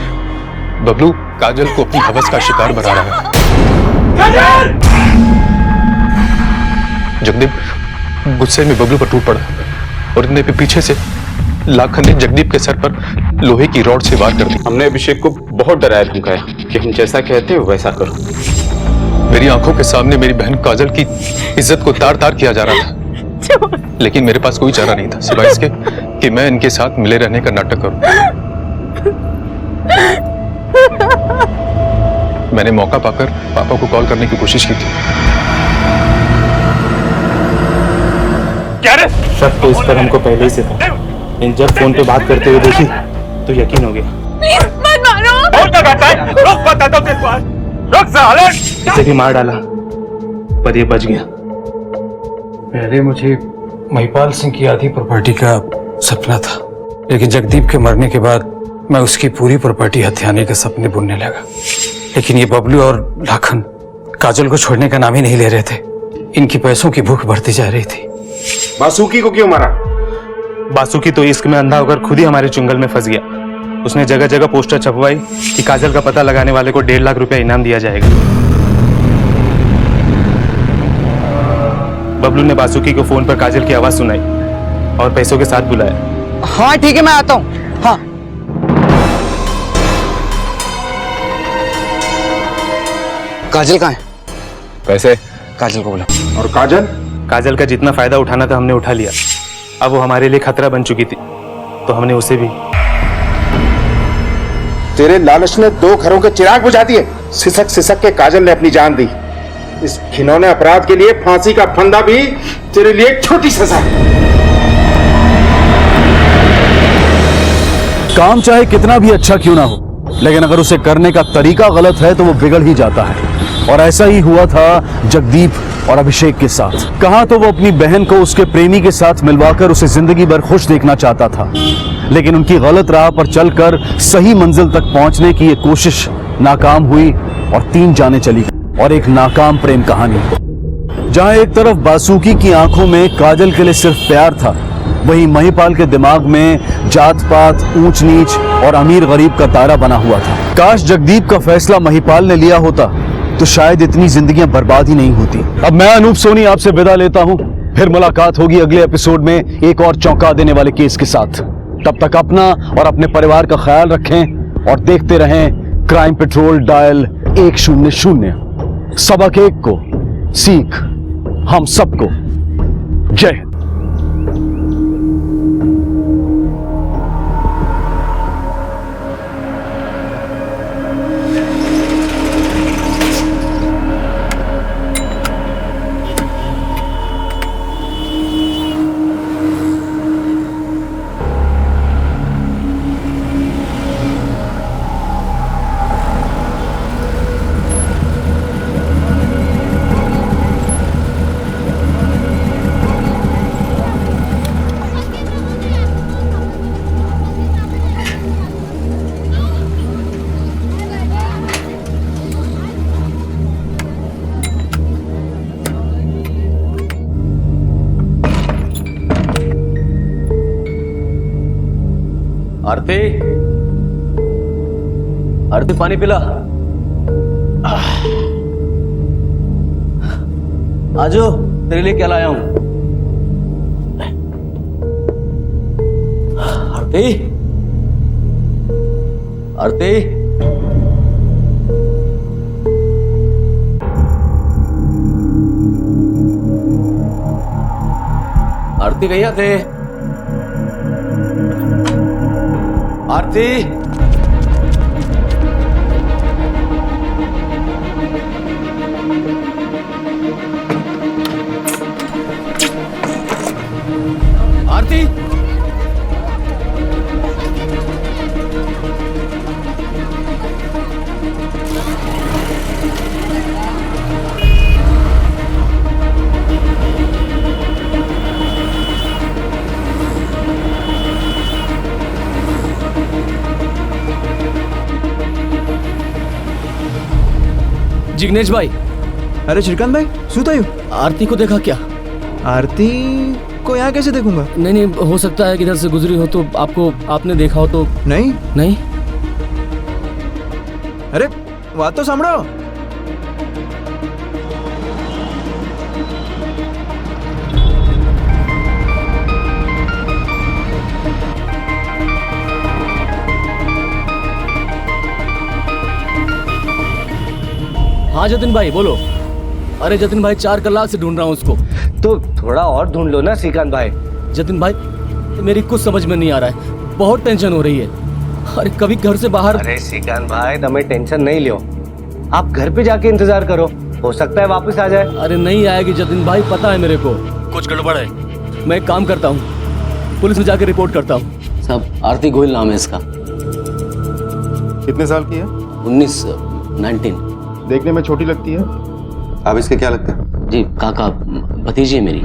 बबलू काजल को अपनी हवस का शिकार बना रहा है। जगदीप गुस्से में बबलू पर टूट पड़ा और इतने पे पीछे से लाखन ने जगदीप के सर पर लोहे की रॉड से वार कर दी। हमने अभिषेक को बहुत डराया धमकाया कि हम जैसा कहते हो वैसा करो। मेरी आंखों के सामने मेरी बहन काजल की इज्जत को तार तार किया जा रहा था, लेकिन मेरे पास कोई चारा नहीं था सिवाय इसके कि मैं इनके साथ मिले रहने का नाटक करूं। मैंने मौका पाकर पापा को कॉल करने की कोशिश की थी। क्या रे? शक तो इस पर हमको पहले ही से था, लेकिन जब फोन पे बात करते हुए देखी तो यकीन हो गया। इसे भी मार डाला पर ये बच गया। पहले मुझे महिपाल सिंह की आधी प्रॉपर्टी का सपना था, लेकिन जगदीप के मरने के बाद मैं उसकी पूरी प्रॉपर्टी हथियाने के सपने बुनने लगा। लेकिन ये बबलू और लाखन काजल को छोड़ने का नाम ही नहीं ले रहे थे। इनकी पैसों की भूख बढ़ती जा रही थी। बासुकी को क्यों मारा? बासुकी तो इश्क में अंधा होकर खुद ही हमारे चुंगल में फंस गया। उसने जगह जगह पोस्टर छपवाई कि काजल का पता लगाने वाले को 1.5 लाख रुपया इनाम दिया जाएगा। बबलू ने बासुकी को फोन पर काजल की आवाज सुनाई और पैसों के साथ बुलाया। हाँ ठीक है, मैं आता हूँ। हाँ काजल कहाँ है? पैसे काजल को बुला। और काजल? काजल का जितना फायदा उठाना था हमने उठा लिया। अब वो हमारे लिए खतरा बन चुकी थी तो हमने उसे भी। तेरे लालच ने 2 घरों के चिराग बुझा दिए। सिसक सिसक के काजल ने अपनी जान दी। इस घिनौने अपराध के लिए फांसी का फंदा भी तेरे लिए एक छोटी सजा है। काम चाहे कितना भी अच्छा क्यों ना हो, लेकिन अगर उसे करने का तरीका गलत है तो वो बिगड़ ही जाता है। और ऐसा ही हुआ था जगदीप और अभिषेक के साथ। कहां तो वो अपनी बहन को उसके प्रेमी के साथ मिलवाकर उसे जिंदगी भर खुश देखना चाहता था, लेकिन उनकी गलत राह पर चलकर सही मंजिल तक पहुंचने की ये कोशिश नाकाम हुई और 3 जाने चली गई। और एक नाकाम प्रेम कहानी, जहां एक तरफ बासुकी की आंखों में काजल के लिए सिर्फ प्यार था, वहीं महिपाल के दिमाग में जात पात, ऊंच नीच और अमीर गरीब का तारा बना हुआ था। काश जगदीप का फैसला महिपाल ने लिया होता तो शायद इतनी जिंदगियां बर्बाद ही नहीं होती। अब मैं अनूप सोनी आपसे विदा लेता हूं, फिर मुलाकात होगी अगले एपिसोड में एक और चौंका देने वाले केस के साथ। तब तक अपना और अपने परिवार का ख्याल रखें और देखते रहें क्राइम पेट्रोल डायल 100। सबक एक को सीख हम सबको। जय हिंद। आरती, आरती पानी पिला। आजो तेरे लिए क्या लाया हूं। आरती, आरती, आरती भैया थे। आरती, आरती, जिग्नेश भाई। अरे श्रीकांत भाई सुता हूँ। आरती को देखा क्या? आरती को यहाँ कैसे देखूंगा? नहीं, हो सकता है कि इधर से गुजरी हो तो आपने देखा हो तो। नहीं नहीं। अरे बात तो सामड़ो। हाँ जतिन भाई बोलो। अरे जतिन भाई 4 कलाक से ढूंढ रहा हूँ उसको। तो थोड़ा और ढूंढ लो ना श्रीकांत भाई। जतिन भाई मेरी कुछ समझ में नहीं आ रहा है, बहुत टेंशन हो रही है। अरे कभी घर से बाहर। अरे श्रीकांत भाई तुम्हें टेंशन नहीं लो, आप घर पे जाके इंतजार करो, हो सकता है वापस आ जाए। अरे नहीं आएगी जतिन भाई, पता है मेरे को कुछ गड़बड़ है। मैं एक काम करता हूँ, पुलिस में जाके रिपोर्ट करता हूँ। साहब आरती गोयल नाम है इसका। कितने साल की है? 19 देखने में छोटी लगती है। आप इसके क्या लगते हैं? जी काका, भतीजी है मेरी।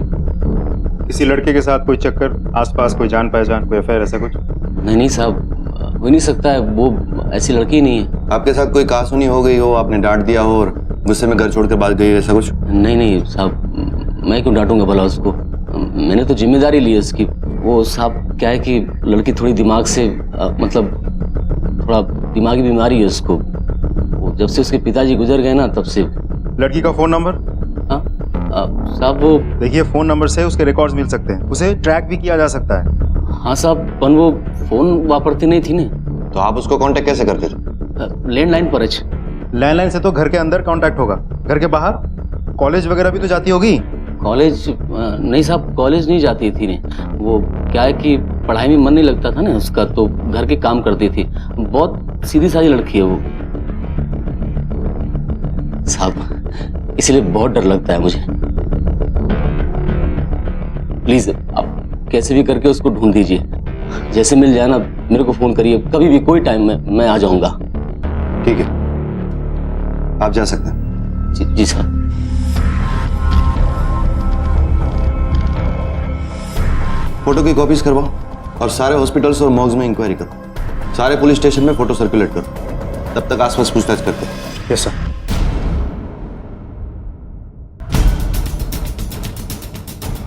किसी लड़के के साथ कोई चक्कर, आसपास कोई जान पहचान, कोई अफेयर, ऐसा कुछ? नहीं साहब, हो नहीं सकता है, वो ऐसी लड़की नहीं है। आपके साथ कोई कहासुनी हो गई हो, आपने डांट दिया हो और गुस्से में घर छोड़कर भाग गई, ऐसा कुछ? नहीं साहब, मैं क्यों डांटूंगा भला उसको, मैंने तो जिम्मेदारी ली है इसकी। वो साहब क्या है कि लड़की थोड़ी दिमाग से मतलब थोड़ा दिमागी बीमारी है उसको। जब से उसके पिताजी गुजर गए ना तब से। लड़की का फोन नंबर? साहब वो देखिए, फोन नंबर से उसके रिकॉर्ड्स मिल सकते हैं, उसे ट्रैक भी किया जा सकता है। हाँ साहब, पर वो फोन वापरती नहीं थी ना। तो आप उसको कांटेक्ट कैसे करते थे? लैंडलाइन पर। लैंडलाइन से तो घर के अंदर कांटेक्ट होगा, घर के बाहर? कॉलेज वगैरह भी तो जाती होगी। कॉलेज नहीं साहब, कॉलेज नहीं जाती थी ने। वो क्या है कि पढ़ाई में मन नहीं लगता था ना उसका, तो घर के काम करती थी। बहुत सीधी सादी लड़की है वो साहब, इसलिए बहुत डर लगता है मुझे। प्लीज आप कैसे भी करके उसको ढूंढ दीजिए, जैसे मिल जाए ना मेरे को फोन करिए, कभी भी कोई टाइम में मैं आ जाऊंगा। ठीक है, आप जा सकते हैं। जी सर। फोटो की कॉपीज करवाओ और सारे हॉस्पिटल्स और मॉर्ग्स में इंक्वायरी करो। सारे पुलिस स्टेशन में फोटो सर्कुलेट करो, तब तक आसपास पूछताछ करते हैं। Yes sir.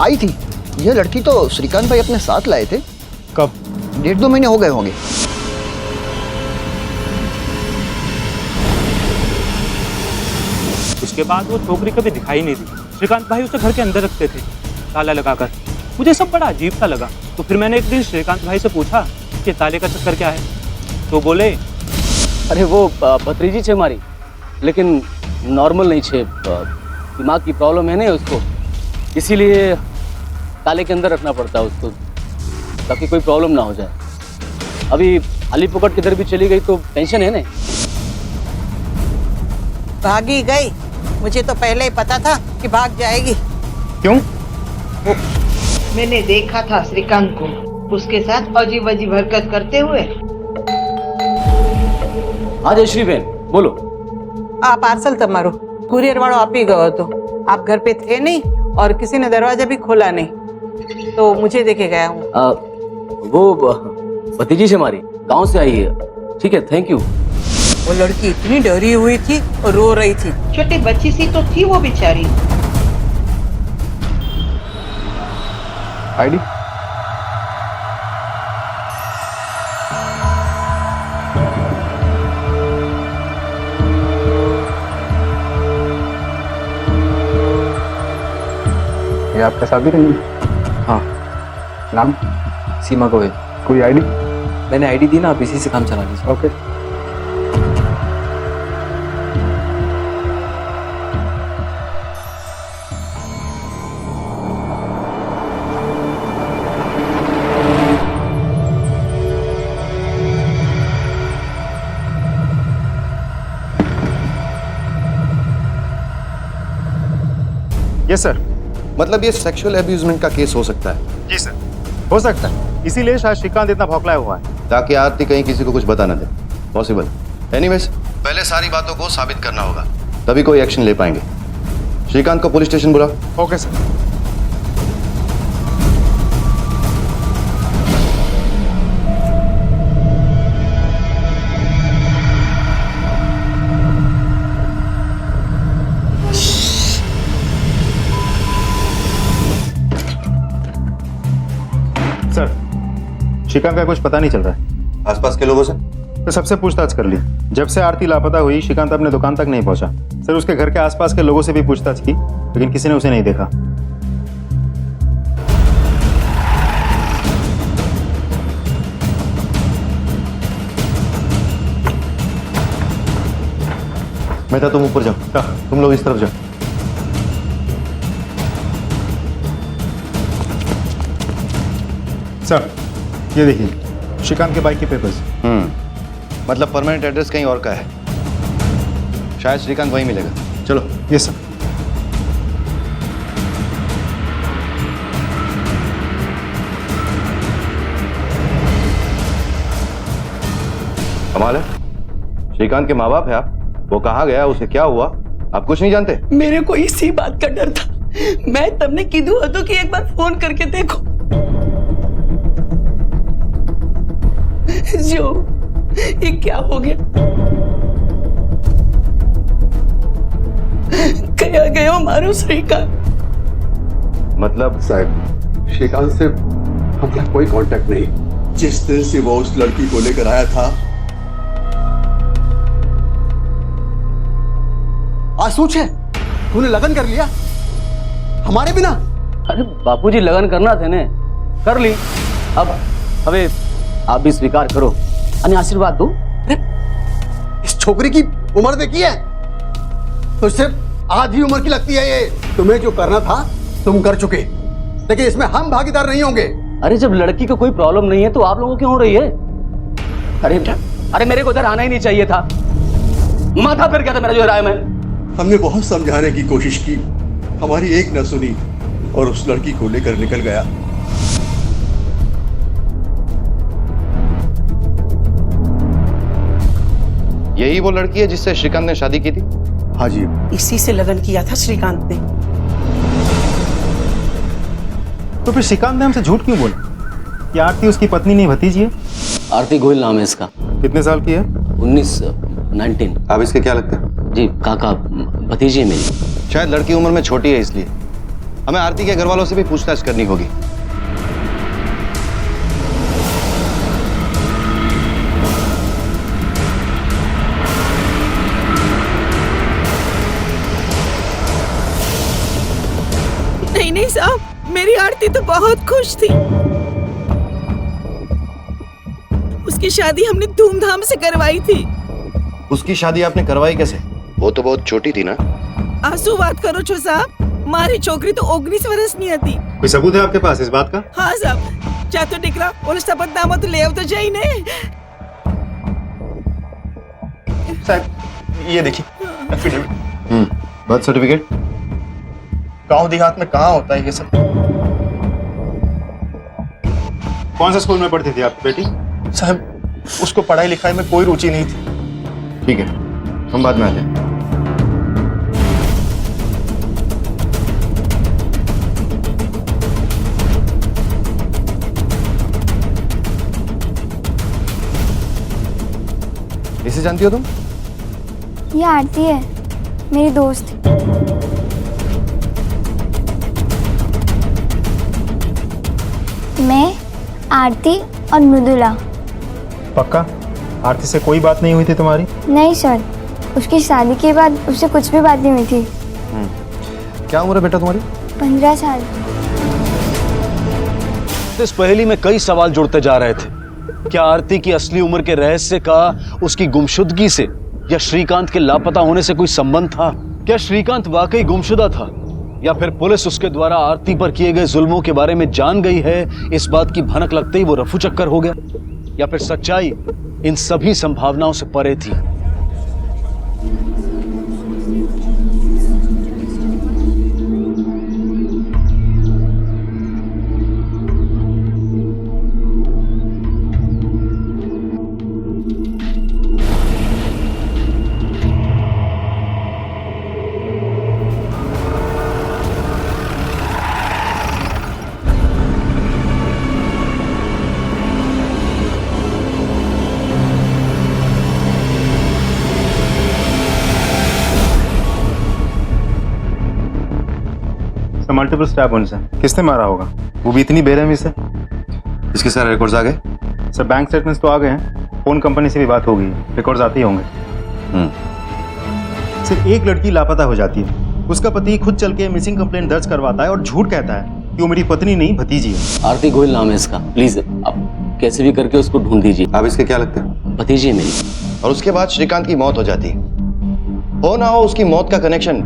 आई थी यह लड़की तो श्रीकांत भाई अपने साथ लाए थे। कब? 1.5-2 महीने हो गए होंगे। उसके बाद वो छोकरी कभी दिखाई नहीं दी। श्रीकांत भाई उसे घर के अंदर रखते थे ताला लगाकर। मुझे सब बड़ा अजीब सा लगा, तो फिर मैंने एक दिन श्रीकांत भाई से पूछा कि ताले का चक्कर क्या है, तो बोले अरे वो भतीजी छे हमारी, लेकिन नॉर्मल नहीं छे, दिमाग की प्रॉब्लम है ना उसको, इसीलिए ताले के अंदर रखना पड़ता है उसको ताकि कोई प्रॉब्लम ना हो जाए। अभी अली पकड़ किधर भी चली गई तो टेंशन है ना। भागी गई, मुझे तो पहले ही पता था कि भाग जाएगी। क्यों? मैंने देखा था श्रीकांत को उसके साथ अजीब अजीब हरकत करते हुए। हाँ जयश्री बहन बोलो। आप पार्सल तमारो कुरियर वालों आप ही गयो तो आप घर पे थे नहीं और किसी ने दरवाजा भी खोला नहीं, तो मुझे देखे गया हूँ। वो भतीजी से हमारी गांव से आई है। ठीक है, थैंक यू। वो लड़की इतनी डरी हुई थी और रो रही थी, छोटी बच्ची सी तो थी वो बेचारी। आईडी? ये आपका शादी नहीं है? हाँ। नाम? सीमा गोयल। कोई आईडी? मैंने आईडी दी ना, आप इसी से काम चला लीजिए। ओके। Yes sir. मतलब ये सेक्सुअल अब्यूजमेंट का केस हो सकता है? जी सर, हो सकता है। इसीलिए शायद श्रीकांत इतना भौंकलाया हुआ है, ताकि आरती कहीं किसी को कुछ बता ना दे। पॉसिबल। एनीवेज, पहले सारी बातों को साबित करना होगा, तभी कोई एक्शन ले पाएंगे। श्रीकांत को पुलिस स्टेशन बुला। Okay sir. सर, श्रीकांत का कुछ पता नहीं चल रहा है। आसपास के लोगों से तो सबसे पूछताछ कर ली। जब से आरती लापता हुई श्रीकांत अपने दुकान तक नहीं पहुंचा। सर, उसके घर के आसपास के लोगों से भी पूछताछ की, लेकिन किसी ने उसे नहीं देखा। मेहता, तुम ऊपर जाओ, तुम लोग इस तरफ जाओ। सर, ये देखिए श्रीकांत के बाइक के पेपर्स। मतलब परमानेंट एड्रेस कहीं और का है। शायद श्रीकांत वहीं मिलेगा। चलो। Yes sir. कमाल है, श्रीकांत के माँ बाप है आप। वो कहाँ गया, उसे क्या हुआ, आप कुछ नहीं जानते? मेरे को इसी बात का डर था। मैं तमने कीधु हतो कि एक बार फोन करके देखो। जो ये क्या हो गया, कया गयो मारो श्रीकांत। मतलब साहब, श्रीकांत से हमारा कोई कांटेक्ट नहीं। जिस दिन से वो उस लड़की को लेकर आया था, आज सोच है तूने लगन कर लिया हमारे बिना। अरे बापूजी, लगन करना थे ने, कर ली। अब अबे आप भी स्वीकार करो, अन्य आशीर्वाद दो। इस छोकरी की उम्र देखी है तो सिर्फ आधी उम्र की लगती है ये। तुम्हें जो करना था तुम कर चुके, लेकिन इसमें हम भागीदार नहीं होंगे। अरे जब लड़की को कोई प्रॉब्लम नहीं है तो आप लोगों क्यों हो रही है? अरे मेरे को इधर आना ही नहीं चाहिए था। माथा फिर गया था मेरा जो राय में। हमने बहुत समझाने की कोशिश की, हमारी एक न सुनी और उस लड़की को लेकर निकल गया। यही वो लड़की है जिससे श्रीकांत ने शादी की थी? हाँ जी। इसी से लगन किया था श्रीकांत ने। तो फिर श्रीकांत ने हमसे झूठ क्यों बोला कि आरती उसकी पत्नी नहीं भतीजी है? आरती गोयल नाम है इसका। कितने साल की है? 19। आप इसके क्या लगते हैं? जी काका, भतीजी है मेरी। शायद लड़की उम्र में छोटी है, इसलिए हमें आरती के घर वालों से भी पूछताछ करनी होगी। नहीं साहब, मेरी आरती तो बहुत खुश थी। उसकी शादी हमने धूमधाम से करवाई थी। उसकी शादी आपने करवाई कैसे? वो तो बहुत छोटी थी ना। आंसू बात करो छो साहब, मारी छोकरी तो 19 वर्ष नहीं आती। कोई सबूत है आपके पास इस बात का? हाँ साहब, जा तो टिकरा और शपथनामा तो ले आओ तो जाई ने। साहब ये देखिए एफिडेविट। Birth certificate. गांव देहात में कहाँ होता है ये सब? कौन सा स्कूल में पढ़ती थी आपकी बेटी? साहब उसको पढ़ाई लिखाई में कोई रुचि नहीं थी। ठीक है, हम बाद में आते हैं। इसे जानती हो तुम? ये आरती है, मेरी दोस्त। मैं, आरती और मृदुला। पक्का? आरती से कोई बात नहीं हुई थी तुम्हारी? नहीं सर, उसकी शादी के बाद उससे कुछ भी बात नहीं हुई थी। क्या उम्र है बेटा तुम्हारी? 15 साल। इस पहेली में कई सवाल जुड़ते जा रहे थे। क्या आरती की असली उम्र के रहस्य का उसकी गुमशुदगी से या श्रीकांत के लापता होने से कोई संबंध था? क्या श्रीकांत वाकई गुमशुदा था या फिर पुलिस उसके द्वारा आरती पर किए गए जुल्मों के बारे में जान गई है? इस बात की भनक लगते ही वो रफू चक्कर हो गया, या फिर सच्चाई इन सभी संभावनाओं से परे थी? मल्टीपल स्टैब वुंड्स हैं। किसने मारा होगा, वो भी इतनी बेरहमी से? इसके सारे रिकॉर्ड्स आ गए? सर बैंक स्टेटमेंट्स तो आ गए हैं, फोन कंपनी से भी बात हो गई, रिकॉर्ड्स आते ही होंगे। सिर्फ एक लड़की लापता हो जाती है, उसका पति खुद चल के मिसिंग कंप्लेंट दर्ज करवाता है और झूठ कहता है कि वो मेरी पत्नी नहीं भतीजी है। आरती गोयल नाम है इसका, प्लीज आप कैसे भी करके उसको ढूंढ दीजिए। आप इसके क्या लगते हैं? भतीजी है मेरी। और उसके बाद श्रीकांत की मौत हो जाती है, हो ना हो उसकी मौत का कनेक्शन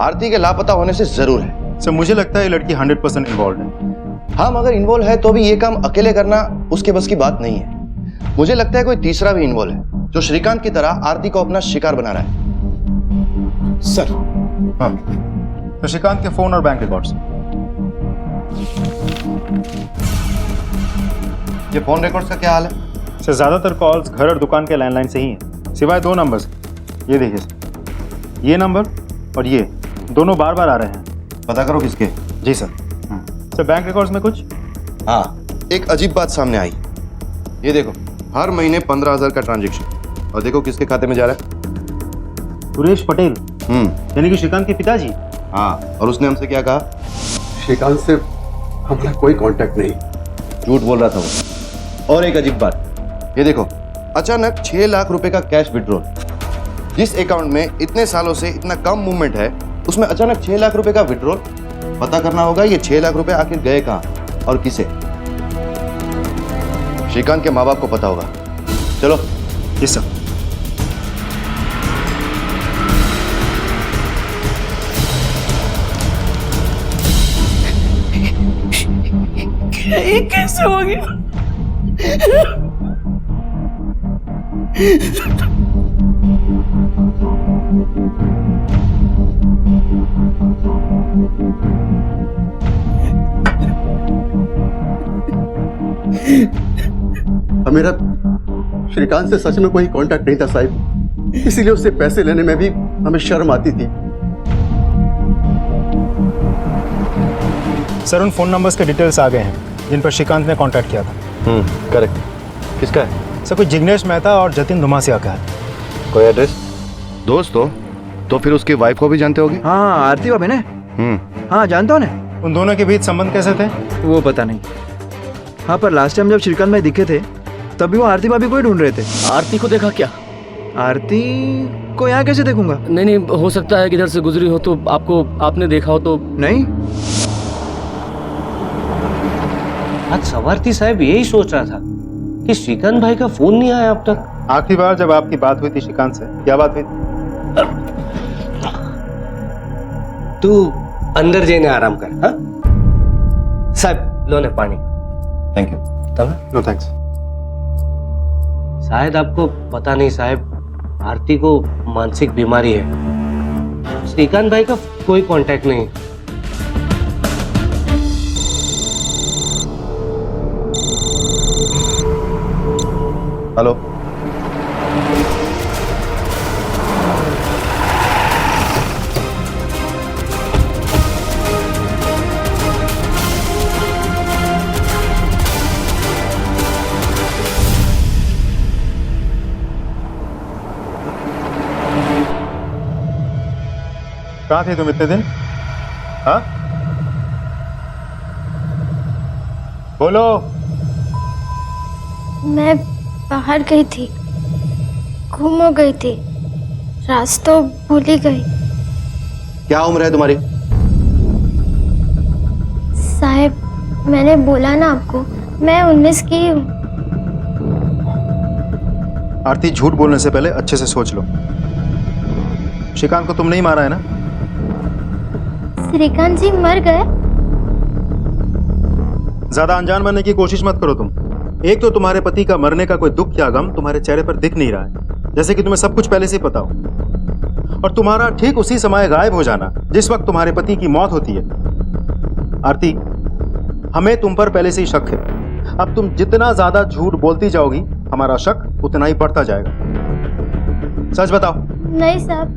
आरती के लापता होने से जरूर है। सर मुझे लगता है ये लड़की 100% इन्वॉल्व है। हाँ, मगर इन्वॉल्व है तो भी ये काम अकेले करना उसके बस की बात नहीं है। मुझे लगता है कोई तीसरा भी इन्वॉल्व है जो श्रीकांत की तरह आरती को अपना शिकार बना रहा है। सर हाँ, तो श्रीकांत के फोन और बैंक रिकॉर्ड्स। ये फोन रिकॉर्ड्स का क्या हाल है? सर ज्यादातर कॉल्स घर और दुकान के लैंडलाइन से ही हैं, सिवाय 2 नंबर्स। ये देखिए सर, ये नंबर और ये दोनों बार बार आ रहे हैं। पता करो किसके। जी सर। सर बैंक रिकॉर्ड्स में कुछ? हाँ, एक अजीब बात सामने आई। ये देखो, हर महीने 15,000 का ट्रांजैक्शन, और देखो किसके खाते में जा रहा है। सुरेश पटेल, यानी कि श्रीकांत के पिताजी। हाँ, और उसने हमसे क्या कहा? श्रीकांत से हमारा कोई कांटेक्ट नहीं। झूठ बोल रहा था वो। और एक अजीब बात, ये देखो, अचानक 6 लाख रुपए का कैश विड्रॉल। जिस अकाउंट में इतने सालों से इतना कम मूवमेंट है, उसमें अचानक 6 लाख रुपए का विड्रॉल। पता करना होगा ये 6 लाख रुपए आखिर गए कहाँ और किसे। श्रीकांत के माँ बाप को पता होगा। चलो। जी सर। ये कैसे हो गया? मेरा श्रीकांत से सच में कोई कांटेक्ट नहीं था साहब, इसीलिए उससे पैसे लेने में भी हमें शर्म आती थी। सर उन फोन नंबर्स के डिटेल्स आ गए हैं जिन पर श्रीकांत ने कांटेक्ट किया था। करेक्ट। किसका है? सर कोई जिग्नेश मेहता और जतिन धुमासिया का है। कोई एड्रेस? दोस्त हो तो फिर उसकी वाइफ को भी जानते होगे? हाँ, आरती भाभी ने। हाँ, जानता हूँ ना। उन दोनों के बीच संबंध कैसे थे वो पता नहीं। हाँ, पर लास्ट टाइम जब श्रीकांत भाई दिखे थे तभी वो आरती भाभी को ही ढूंढ रहे थे। आरती को देखा क्या? आरती को यहाँ कैसे देखूंगा? नहीं, हो सकता है कि इधर से गुजरी हो तो आपने देखा हो तो। नहीं। आज सवारती साहब यही सोच रहा था कि श्रीकांत भाई का फोन नहीं आया अब तक। आखिरी बार जब आपकी बात हुई थी श्रीकांत से, क्या बात हुई थी? तू अंदर जाने आराम कर। हाँ साहब, लो ने पानी। Thank you. No thanks. शायद आपको पता नहीं साहब, आरती को मानसिक बीमारी है। श्रीकांत भाई का कोई कांटेक्ट नहीं। हेलो। कहाँ थे तुम इतने दिन? हाँ बोलो। मैं बाहर गई थी, घूम गई थी, रास्ता भूल ही गई। क्या उम्र है तुम्हारी? साहब, मैंने बोला ना आपको, मैं 19 की हूँ। आरती, झूठ बोलने से पहले अच्छे से सोच लो। श्रीकांत को तुम नहीं मारा है ना? श्रीकांत जी मर गए? ज्यादा अनजान बनने की कोशिश मत करो तुम। एक तो तुम्हारे पति का मरने का कोई दुख या गम तुम्हारे चेहरे पर दिख नहीं रहा है, जैसे कि तुम्हें सब कुछ पहले से पता हो। और तुम्हारा ठीक उसी समय गायब हो जाना जिस वक्त तुम्हारे पति की मौत होती है। आरती, हमें तुम पर पहले से ही शक है। अब तुम जितना ज्यादा झूठ बोलती जाओगी, हमारा शक उतना ही बढ़ता जाएगा। सच बताओ। नहीं साहब,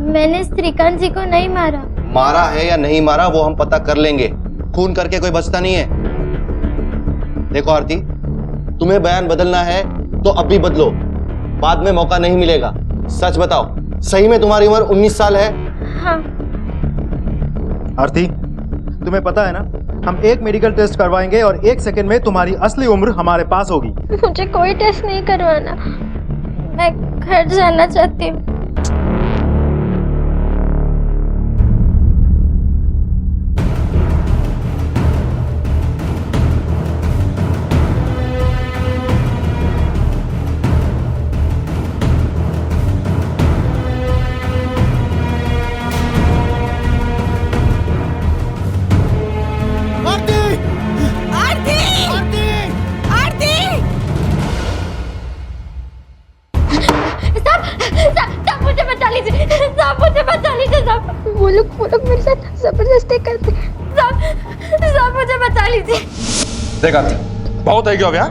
मैंने श्रीकांत जी को नहीं मारा। मारा है या नहीं मारा वो हम पता कर लेंगे। खून करके कोई बचता नहीं है। देखो आरती, तुम्हें बयान बदलना है तो अभी बदलो, बाद में मौका नहीं मिलेगा। सच बताओ, सही में तुम्हारी उम्र 19 साल है? हाँ। आरती, तुम्हें पता है ना, हम एक मेडिकल टेस्ट करवाएंगे और 1 सेकंड में तुम्हारी असली उम्र हमारे पास होगी। मुझे कोई टेस्ट नहीं करवाना, मैं घर जाना चाहती हूँ। वो लोग मेरे साथ जबरदस्ती करते। साहब मुझे बचा लीजिए। देख आरती, बहुत है क्या अब यहाँ?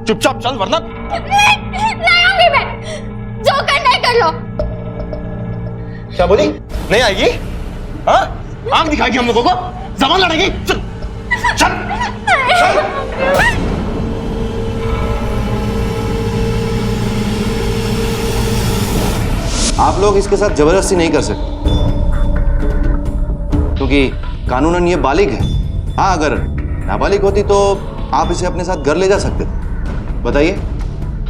चुपचाप चल वरना नहीं आऊंगी मैं, जो करना है कर लो। क्या बोली? नहीं आएगी? हाँ? आंख दिखाएगी हम लोगों को? जबान लड़ेगी? चल चल चल। आप लोग इसके साथ जबरदस्ती नहीं कर सकते क्योंकि कानूनन ये बालिग है। हाँ, अगर नाबालिग होती तो आप इसे अपने साथ घर ले जा सकते थे। बताइए,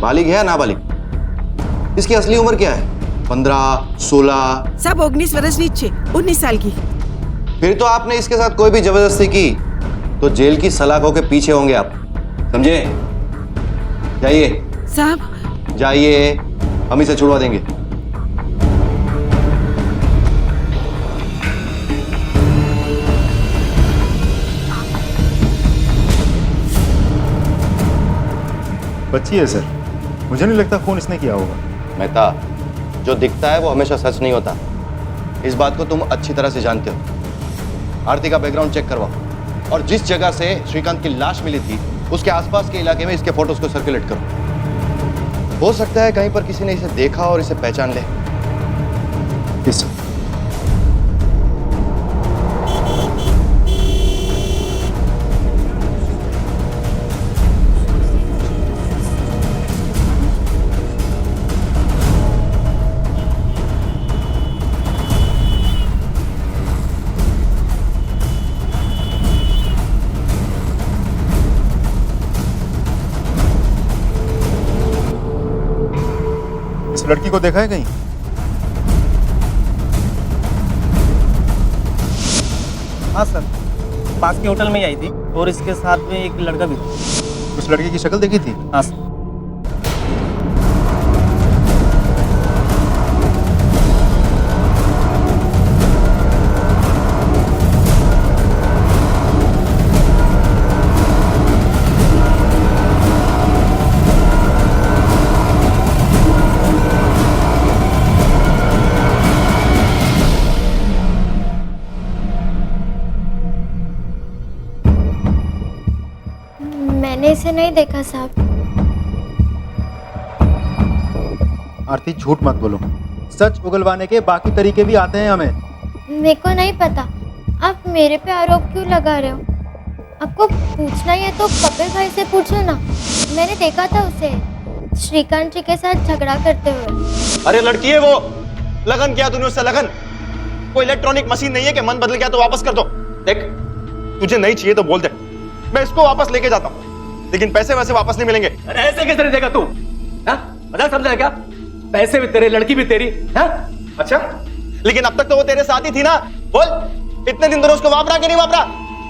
बालिग है या नाबालिग? इसकी असली उम्र क्या है? 15, 16? सब 19 वर्ष नीचे, 19 साल की। फिर तो आपने इसके साथ कोई भी जबरदस्ती की तो जेल की सलाखों के पीछे होंगे आप, समझे? जाइए साहब, जाइए, हम इसे छुड़वा देंगे। बच्ची है सर, मुझे नहीं लगता फोन इसने किया होगा। मेहता, जो दिखता है वो हमेशा सच नहीं होता। इस बात को तुम अच्छी तरह से जानते हो। आरती का बैकग्राउंड चेक करवाओ और जिस जगह से श्रीकांत की लाश मिली थी उसके आसपास के इलाके में इसके फोटोज को सर्कुलेट करो। हो सकता है कहीं पर किसी ने इसे देखा और इसे पहचान ले। Yes sir. लड़की को देखा है कहीं? हाँ सर, पास के होटल में ही आई थी और इसके साथ में एक लड़का भी था। उस लड़के की शक्ल देखी थी? हाँ सर। मैंने इसे नहीं देखा साहब। आरती, झूठ मत बोलो। सच उगलवाने के बाकी तरीके भी आते हैं हमें। मेरे को नहीं पता, आप मेरे पे आरोप क्यों लगा रहे हो? आपको पूछना ही है तो कपिल भाई से पूछो ना। मैंने देखा था उसे श्रीकांत जी के साथ झगड़ा करते हुए। अरे लड़की है वो। लगन किया तूने उससे? लगन कोई इलेक्ट्रॉनिक मशीन नहीं है कि मन बदल गया तो वापस कर दो। देख, तुझे नहीं चाहिए तो बोल दे, मैं इसको वापस लेके जाता हूँ, लेकिन पैसे वैसे वापस नहीं मिलेंगे। अरे ऐसे कैसे देगा तू? मजाक समझा क्या? पैसे भी तेरे, लड़की भी तेरी। हाँ? अच्छा, लेकिन अब तक तो वो तेरे साथ ही थी ना। बोल, इतने दिन तो उसको वापरा कि नहीं वापरा?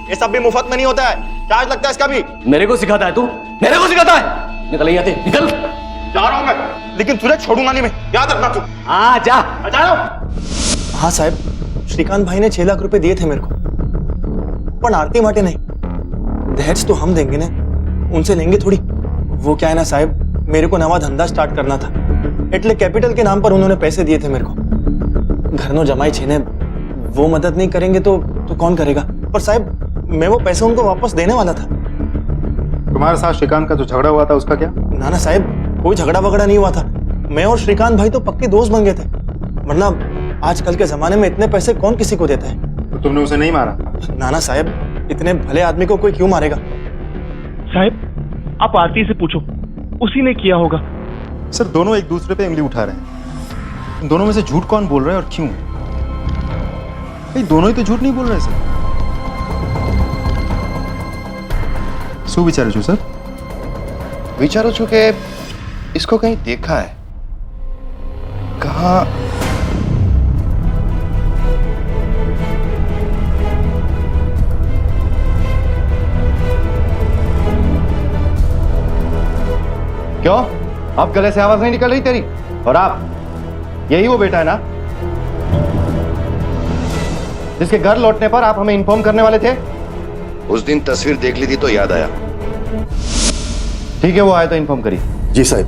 ये सब भी मुफ्त में नहीं होता है, चार्ज लगता है इसका भी। मेरे को सिखाता है तू? मेरे को सिखाता है? निकल यहाँ से, निकल। जा रहा हूँ मैं, लेकिन तुझे छोड़ूंगा नहीं मैं, याद रखना तू। हाँ जा। जा रहा हूँ। हाँ साहब, श्रीकांत भाई ने 6 लाख रुपए दिए थे मेरे को, पर आरती माटे नहीं। दहेज तो हम देंगे ना, उनसे लेंगे थोड़ी। वो क्या है ना साहब, मेरे को नवा धंधा स्टार्ट करना था, एटले कैपिटल के नाम पर उन्होंने पैसे दिए थे मेरे को। घर नो जमाई छीने, वो मदद नहीं करेंगे तो कौन करेगा? पर साहब, मैं वो पैसे उनको वापस देने वाला था। तुम्हारे साथ श्रीकांत का जो झगड़ा हुआ था उसका क्या? ना साहब, कोई झगड़ा वगड़ा नहीं हुआ था। मैं और श्रीकांत भाई तो पक्के दोस्त बन गए थे, वरना आजकल के जमाने में इतने पैसे कौन किसी को देता है? तो तुमने उसे नहीं मारा? नाना साहब, इतने भले आदमी को कोई क्यों मारेगा? साहब, आप आरती से पूछो, उसी ने किया होगा। सर, दोनों एक दूसरे पे उंगली उठा रहे हैं। इन दोनों में से झूठ कौन बोल रहा है और क्यों? दोनों ही तो झूठ नहीं बोल रहे सर। શું વિચારો છો સર? विचारू છું કે इसको कहीं देखा है, कहाँ? क्यों? अब गले से आवाज नहीं निकल रही तेरी? और आप, यही वो बेटा है ना जिसके घर लौटने पर आप हमें इन्फॉर्म करने वाले थे? उस दिन तस्वीर देख ली थी तो याद आया। ठीक है, वो आए तो इन्फॉर्म करिए। जी साहब।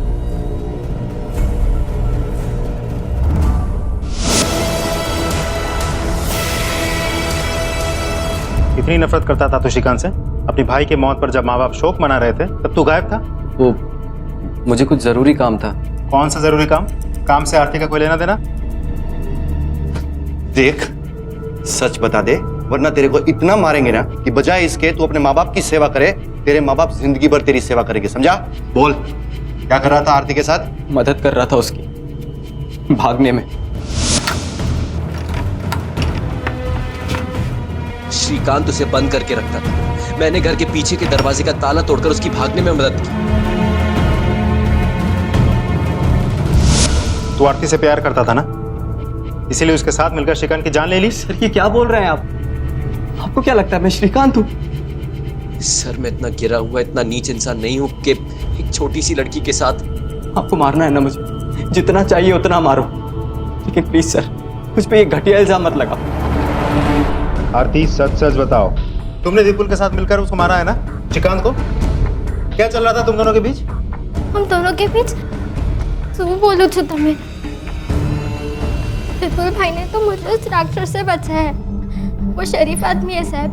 इतनी नफरत करता था तो श्रीकांत से? अपनी भाई के मौत पर जब माँ बाप शोक मना रहे थे तब तू गायब था। वो मुझे कुछ जरूरी काम था। कौन सा जरूरी काम? काम से आरती का कोई लेना देना? देख, सच बता दे वरना तेरे को इतना मारेंगे ना कि बजाय इसके तू अपने माँ बाप की सेवा करे, तेरे माँ बाप जिंदगी भर तेरी सेवा करेंगे, समझा? बोल, क्या कर रहा था आरती के साथ? मदद कर रहा था उसकी भागने में। श्रीकांत उसे बंद करके रखता था। मैंने घर के पीछे के दरवाजे का ताला तोड़कर उसकी भागने में मदद की। तू आरती से प्यार करता था ना, इसीलिए उसके साथ मिलकर श्रीकांत की जान ले ली? सर ये क्या बोल रहे हैं आप? आपको क्या लगता है मैं श्रीकांत हूँ? सर मैं इतना गिरा हुआ, इतना नीच इंसान नहीं हूँ कि एक छोटी सी लड़की के साथ। आपको मारना है ना मुझे, जितना चाहिए उतना मारो, लेकिन प्लीज सर मुझ पे ये घटिया इल्जाम मत लगाओ। आरती सच सच बताओ, तुमने विपुल के साथ मिलकर उसको मारा है ना, श्रीकांत को? क्या चल रहा था तुम दोनों के बीच? हम दोनों के बीच શું બોલું છું તમે? विपुल भाई ने तो मुझे उस राक्षस से बचाया है। वो शरीफ आदमी है साहब,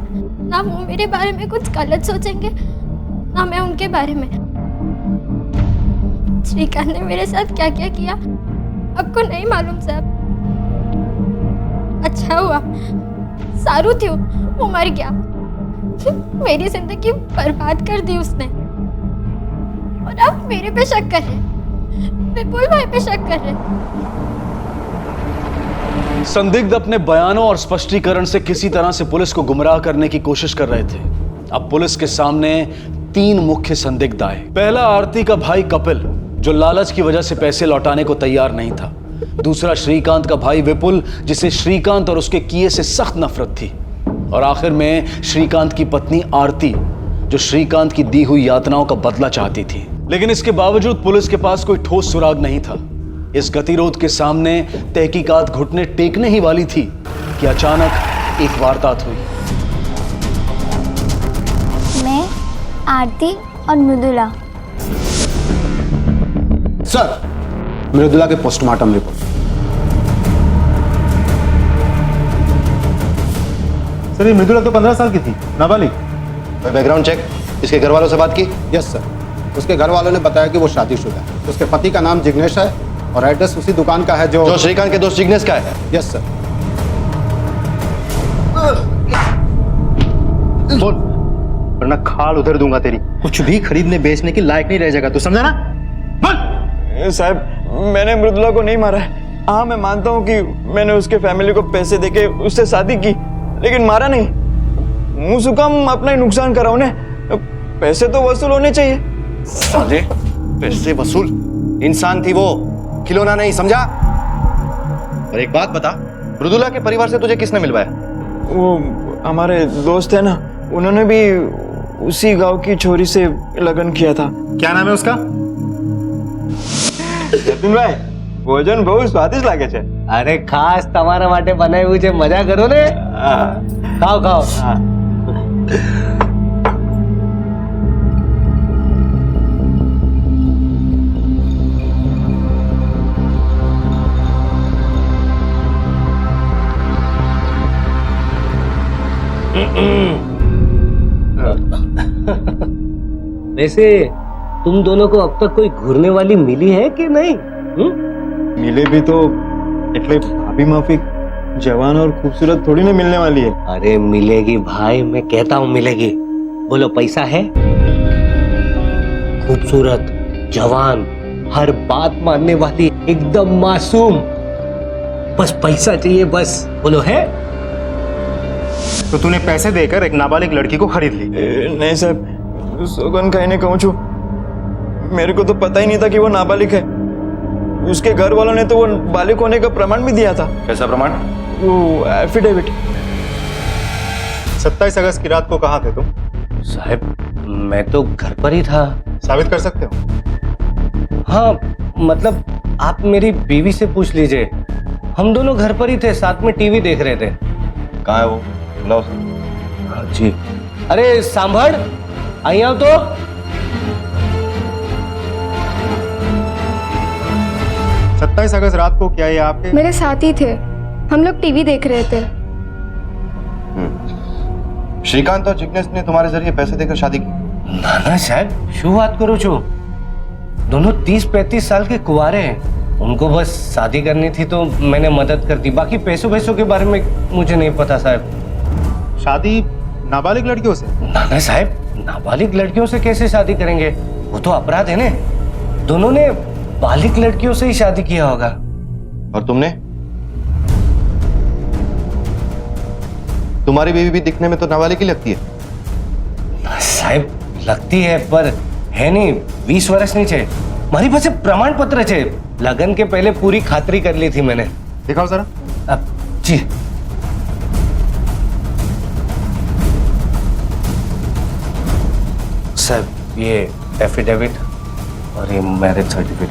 ना वो मेरे बारे में कुछ गलत सोचेंगे ना मैं उनके बारे में। श्रीकांत ने मेरे साथ क्या क्या किया आपको नहीं मालूम साहब। अच्छा हुआ, सारू थी, वो मर गया। मेरी जिंदगी बर्बाद कर दी उसने, और अब मेरे पे शक कर रहे, विपुल भाई पे शक कर रहे। संदिग्ध अपने बयानों और स्पष्टीकरण से किसी तरह से पुलिस को गुमराह करने की कोशिश कर रहे थे। अब पुलिस के सामने 3 मुख्य संदिग्ध आए। पहला आरती का भाई कपिल, जो लालच की वजह से पैसे लौटाने को तैयार नहीं था। दूसरा श्रीकांत का भाई विपुल, जिसे श्रीकांत और उसके किए से सख्त नफरत थी। और आखिर में श्रीकांत की पत्नी आरती, जो श्रीकांत की दी हुई यातनाओं का बदला चाहती थी। लेकिन इसके बावजूद पुलिस के पास कोई ठोस सुराग नहीं था। इस गतिरोध के सामने तहकीकात घुटने टेकने ही वाली थी कि अचानक एक वारदात हुई। मैं, आरती और मृदुला। सर, मृदुला के पोस्टमार्टम रिपोर्ट। सर ये मृदुला तो 15 साल की थी, नाबालिग। बैकग्राउंड चेक, इसके घर वालों से बात की? यस सर, उसके घर वालों ने बताया कि वो शादीशुदा है। उसके पति का नाम जिग्नेश है और एड्रेस उसी दुकान का है जो श्रीकांत के दोस्त जिग्नेश का है। Yes sir. बोल, वरना खाल उधर दूंगा तेरी। कुछ भी खरीदने बेचने की लायक नहीं रह जाएगा, तू समझा ना? बोल। साहब मैंने मृदुला को नहीं मारा है। हाँ मैं मानता हूँ कि मैंने उसके फैमिली को पैसे देके उससे शादी की, लेकिन मारा नहीं। मुंह से कम अपना ही नुकसान करा उन्हें। पैसे तो वसूल होने चाहिए। साले, पैसे वसूल? इंसान थी वो, खिलौना नहीं, समझा? और एक बात बता, मृदुला के परिवार से तुझे किसने मिलवाया? वो हमारे दोस्त है ना, उन्होंने भी उसी गांव की छोरी से लगन किया था। क्या नाम है उसका? जतिन भाई, भोजन बहुत स्वादिष्ट लागे छे। अरे खास તમારા માટે બનાવ્યું છે, મજા કરો ને। ખાઓ ખાઓ। वैसे तुम दोनों को अब तक कोई घूरने वाली मिली है कि नहीं? मिले भी तो એટલે भाभी माफी जवान और खूबसूरत थोड़ी ना मिलने वाली है। अरे मिलेगी भाई, मैं कहता हूँ मिलेगी। बोलो पैसा है? खूबसूरत, जवान, हर बात मानने वाली, एकदम मासूम, बस पैसा चाहिए बस। बोलो है? तो तूने पैसे देकर एक नाबालिग लड़की को खरीद ली? नहीं साहब, सोगन खाने कहूँ छू, मेरे को तो पता ही नहीं था कि वो नाबालिग है। उसके घर वालों ने तो वो बालिग होने का प्रमाण भी दिया था। कैसा प्रमाण? वो एफिडेविट। 27 अगस्त की रात को कहाँ थे तुम? साहब मैं तो घर पर ही था। साबित कर सकते हो? हाँ मतलब आप मेरी बीवी से पूछ लीजिए, हम दोनों घर पर ही थे, साथ में टीवी देख रहे थे। कहाँ है वो? बुलाओ। हाँ जी। अरे सांभर आई आओ तो। 27 अगस्त रात को क्या ये आपके? मेरे साथ ही थे, हम लोग टीवी देख रहे थे। श्रीकांत और जिग्नेश ने तुम्हारे जरिए पैसे देकर शादी की? ना ना साहब, शू बात करो छो, दोनों 30-35 साल के कुंवारे हैं, उनको बस शादी करनी थी तो मैंने मदद कर दी, बाकी पैसों के बारे में मुझे नहीं पता साहब। शादी नाबालिग लड़कियों से? ना ना साहब, नाबालिग लड़कियों से कैसे शादी करेंगे, वो तो अपराध है ना। दोनों ने बालिग लड़कियों से ही शादी किया होगा। और तुमने? तुम्हारी बीवी भी दिखने में तो नाबालिग ही लगती है। साहब लगती है पर है नहीं, 20 वर्ष नहीं छे। मारी पास प्रमाण पत्र छे, लगन के पहले पूरी खातरी कर ली थी मैंने। दिखाओ जरा। अब जी साहब, ये एफिडेविट और ये मैरिज सर्टिफिकेट।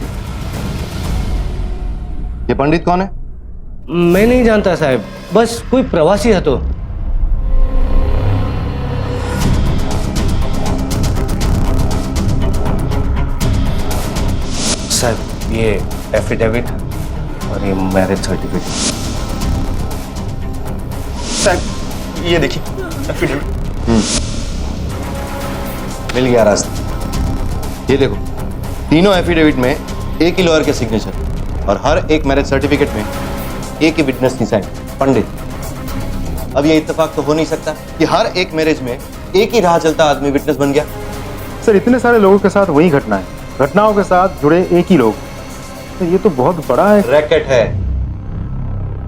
ये पंडित कौन है? मैं नहीं जानता साहब, बस कोई प्रवासी है तो। साहब ये एफिडेविट और ये मैरिज सर्टिफिकेट। साहब ये देखिए एफिडेविट। मिल गया रास्ता। ये देखो, तीनों एफिडेविट में एक ही लॉयर के सिग्नेचर और हर एक मैरिज सर्टिफिकेट में एक ही विटनेस की साइन, पंडित। अब ये इत्तेफाक तो हो नहीं सकता कि हर एक मैरिज में एक ही राह चलता आदमी विटनेस बन गया। सर इतने सारे लोगों के साथ वही घटना है, घटनाओं के साथ जुड़े एक ही लोग, तो ये तो बहुत बड़ा है। रैकेट है।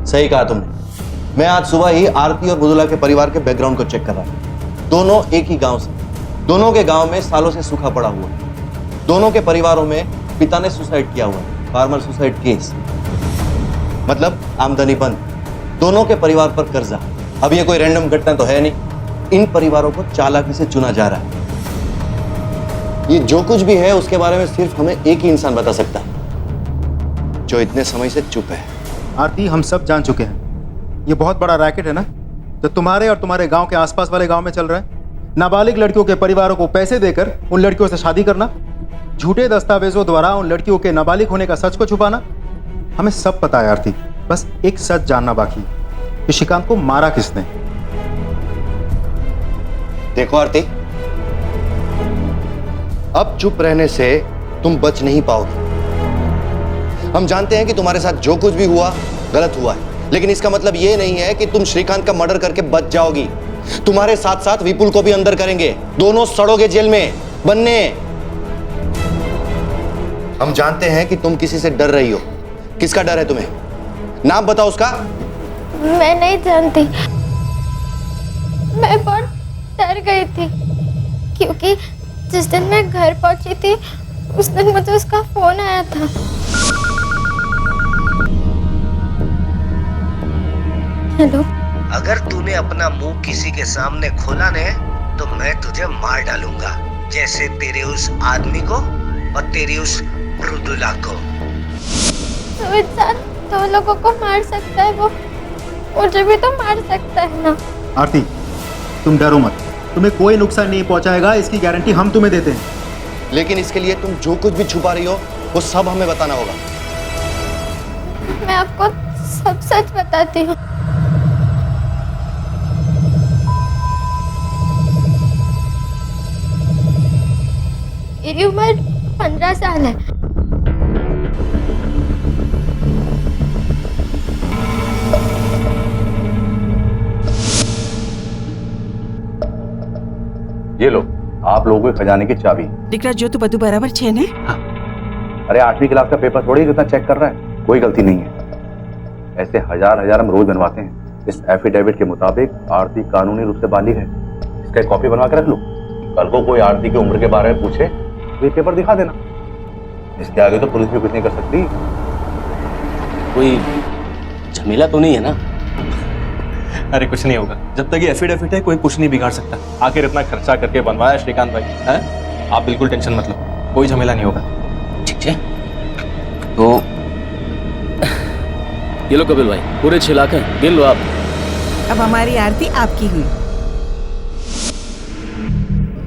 सही कहा तुमने। मैं आज सुबह ही आरती और मृदुला के परिवार के बैकग्राउंड को चेक कर रहा था। दोनों एक ही गांव से, दोनों के गांव में सालों से सूखा पड़ा हुआ, दोनों के परिवारों में पिता ने सुसाइड किया हुआ, फार्मर सुसाइड केस, मतलब आमदनी बंद, दोनों के परिवार पर कर्जा। अब ये कोई रैंडम घटना तो है नहीं, इन परिवारों को चालाकी से चुना जा रहा है। ये जो कुछ भी है उसके बारे में सिर्फ हमें एक ही इंसान बता सकता है, जो इतने समय से चुप है। आरती, हम सब जान चुके हैं ये बहुत बड़ा रैकेट है ना, जो तुम्हारे और तुम्हारे गांव के आसपास वाले गांव में चल रहा है। नाबालिग लड़कियों के परिवारों को पैसे देकर उन लड़कियों से शादी करना, झूठे दस्तावेजों द्वारा उन लड़कियों के नाबालिग होने का सच को छुपाना, हमें सब पता है आरती। बस एक सच जानना बाकी है कि श्रीकांत को मारा किसने। देखो आरती, अब चुप रहने से तुम बच नहीं पाओगे। हम जानते हैं कि तुम्हारे साथ जो कुछ भी हुआ गलत हुआ है, लेकिन इसका मतलब यह नहीं है कि तुम श्रीकांत का मर्डर करके बच जाओगी। तुम्हारे साथ साथ विपुल को भी अंदर करेंगे, दोनों सड़ोगे जेल में बनने। हम जानते हैं कि तुम किसी से डर रही हो। किसका डर है तुम्हें? नाम बताओ उसका। मैं नहीं जानती, मैं बहुत डर गई थी क्योंकि जिस दिन मैं घर पहुंची थी उस दिन मुझे उसका फोन आया था। हेलो। अगर तूने अपना मुंह किसी के सामने खोला ने तो मैं तुझे मार डालूंगा, जैसे तेरे उस आदमी को और तेरी उस मृदुला को। तो इंसान दो लोगों को मार सकता है, वो मुझे भी तो मार सकता है ना। आरती, तुम डरो मत, तुम्हें कोई नुकसान नहीं पहुंचाएगा, इसकी गारंटी हम तुम्हें देते हैं। लेकिन इसके लिए तुम जो कुछ भी छुपा रही हो वो सब हमें बताना होगा। मैं आपको सब सच बताती हूँ। मेरी उम्र 15 साल है। ये लो, आप लोगों के खजाने की चाबी। દીકરા જો તું બધું બરાબર છે ને? अरे 8वीं क्लास का पेपर थोड़ी कितना चेक कर रहा है, कोई गलती नहीं है। ऐसे हजार हम रोज बनवाते हैं। इस एफिडेविट के मुताबिक आरती कानूनी रूप से बालिग है। इसका एक कॉपी बनवा के रख लो। कल को कोई आरती की उम्र के बारे में पूछे तो ये पेपर दिखा देना। इसके आगे तो पुलिस भी कुछ नहीं कर सकती। कोई झमेला तो नहीं है ना? अरे कुछ नहीं होगा, जब तक ये एफिडेविट है कोई कुछ नहीं बिगाड़ सकता। आखिर इतना खर्चा करके बनवाया श्रीकांत भाई है, आप बिल्कुल टेंशन मत लो, कोई झमेला नहीं होगा। ठीक है, तो ये लो कपिल भाई, पूरे 6 लाख हैं, गिन लो आप। अब हमारी आरती आपकी हुई।